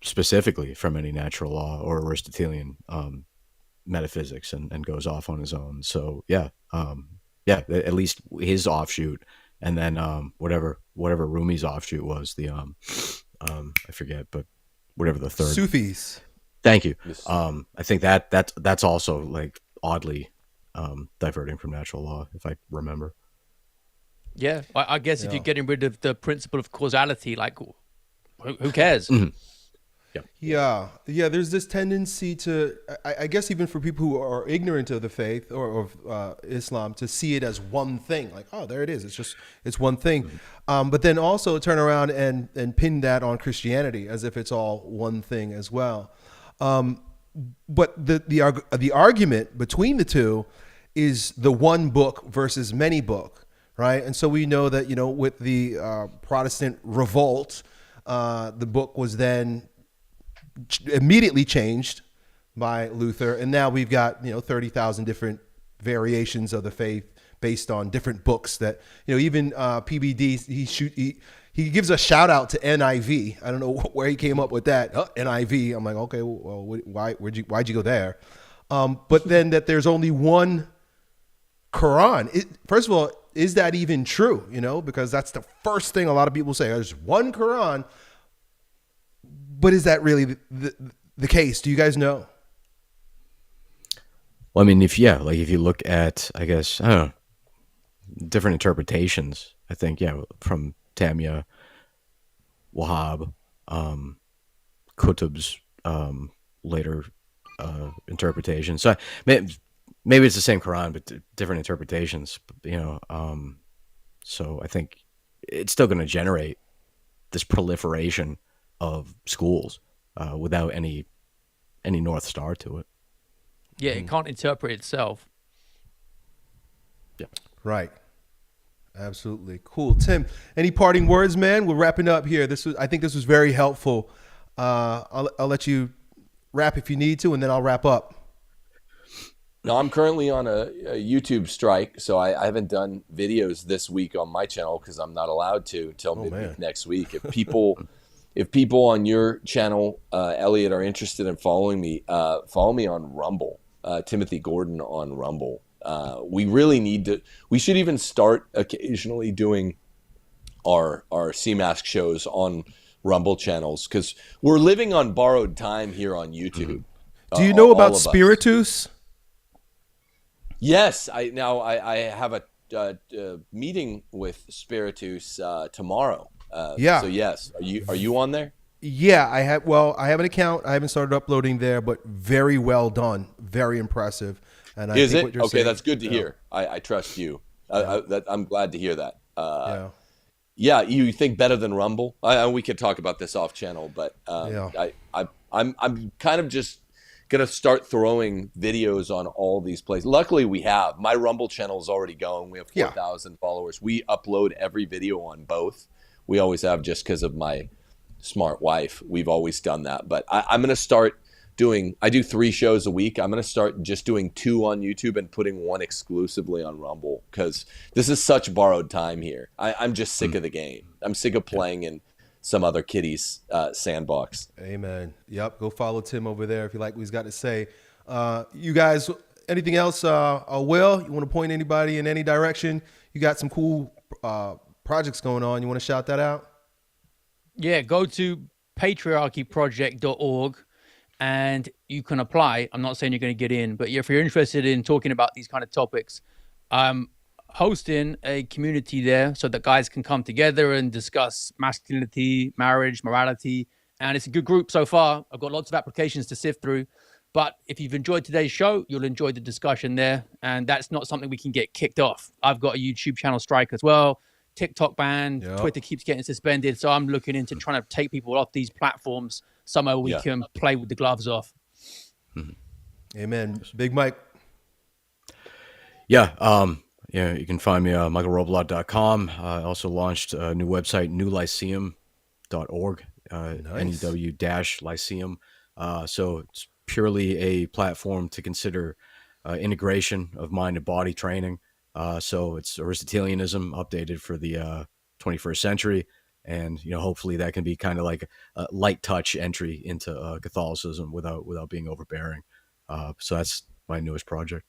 specifically from any natural law or Aristotelian metaphysics and goes off on his own. So at least his offshoot, and then whatever Rumi's offshoot was, the I forget, but whatever the third. Sufis. Thank you. I think that's also like oddly diverting from natural law, if I remember. Yeah, I guess if you're getting rid of the principle of causality, like who cares? Mm-hmm. Yeah. There's this tendency to, I guess, even for people who are ignorant of the faith or of Islam, to see it as one thing. Like, oh, there it is. It's one thing. Mm-hmm. But then also turn around and pin that on Christianity as if it's all one thing as well. But the argument between the two is the one book versus many book, right? And so we know that, with the Protestant revolt, the book was then immediately changed by Luther, and now we've got 30,000 different variations of the faith based on different books that even PBD he gives a shout out to NIV. I don't know where he came up with that. NIV. I'm like, okay, well, why'd you go there? But then that there's only one Quran. First of all, is that even true? Because that's the first thing a lot of people say. There's one Quran. But is that really the case? Do you guys know? Well, I mean, if you look at, I guess, I don't know, different interpretations, I think, from Tamiya, Wahhab, Qutb's later interpretations. So maybe it's the same Quran, but different interpretations. So I think it's still going to generate this proliferation of schools without any North Star to it. Yeah, it can't interpret itself. Yeah. Right. Absolutely. Cool. Tim, any parting words, man? We're wrapping up here. I think this was very helpful. I'll let you wrap if you need to, and then I'll wrap up. No, I'm currently on a YouTube strike, so I haven't done videos this week on my channel because I'm not allowed to till midweek next week. If people on your channel, Elliott, are interested in following me, follow me on Rumble. Timothy Gordon on Rumble. We really need to. We should even start occasionally doing our CMask shows on Rumble channels, because we're living on borrowed time here on YouTube. Do you know about all of us. Spiritus? Yes, I have a meeting with Spiritus tomorrow. Yeah. So yes, are you on there? Yeah, I have. Well, I have an account. I haven't started uploading there, but very well done, very impressive. And I Is think it what you're okay? saying, That's good to hear. I trust you. I'm glad to hear that. Yeah. Yeah, you think better than Rumble? We could talk about this off channel, but I'm kind of just gonna start throwing videos on all these places. Luckily, we have my Rumble channel is already going. We have 4,000 followers. We upload every video on both. We always have, just because of my smart wife. We've always done that. But I'm gonna start doing. I do 3 shows a week. I'm gonna start just doing 2 on YouTube and putting 1 exclusively on Rumble, because this is such borrowed time here. I'm just sick of the game. I'm sick of playing in some other kiddies sandbox. Amen. Yep. Go follow Tim over there if you like what he's got to say. You guys, anything else? Will, you want to point anybody in any direction? You got some cool projects going on. You want to shout that out? Yeah, go to patriarchyproject.org and you can apply. I'm not saying you're going to get in, but if you're interested in talking about these kind of topics, I'm hosting a community there so that guys can come together and discuss masculinity, marriage, morality. And it's a good group so far. I've got lots of applications to sift through. But if you've enjoyed today's show, you'll enjoy the discussion there. And that's not something we can get kicked off. I've got a YouTube channel strike as well. TikTok banned. Yep. Twitter keeps getting suspended. So I'm looking into trying to take people off these platforms somewhere we can play with the gloves off. Amen. Big Mike. Yeah. Yeah, you can find me at michaelroblot.com. I also launched a new website, newlyceum.org, Nice. NEW-Lyceum. So it's purely a platform to consider integration of mind and body training. So it's Aristotelianism updated for the 21st century. And, hopefully that can be kind of like a light touch entry into Catholicism without being overbearing. So that's my newest project.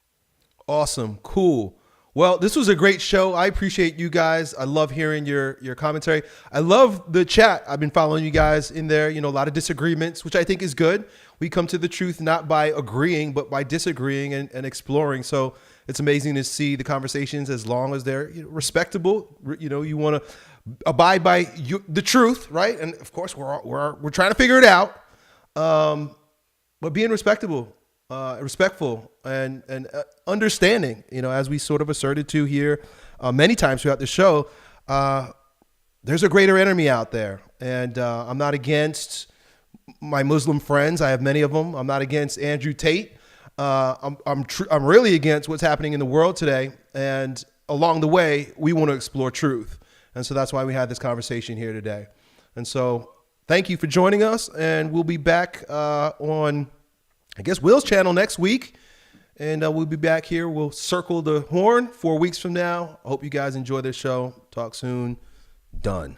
Awesome. Cool. Well, this was a great show. I appreciate you guys. I love hearing your commentary. I love the chat. I've been following you guys in there. A lot of disagreements, which I think is good. We come to the truth not by agreeing, but by disagreeing and exploring. So it's amazing to see the conversations, as long as they're respectable. You want to abide by the truth, right? And of course, we're trying to figure it out. But being respectable. Respectful and understanding, as we sort of asserted to here many times throughout the show, there's a greater enemy out there. And I'm not against my Muslim friends. I have many of them. I'm not against Andrew Tate. I'm really against what's happening in the world today. And along the way, we want to explore truth. And so that's why we had this conversation here today. And so thank you for joining us. And we'll be back on, I guess, Will's channel next week. And we'll be back here. We'll circle the horn 4 weeks from now. I hope you guys enjoy this show. Talk soon. Done.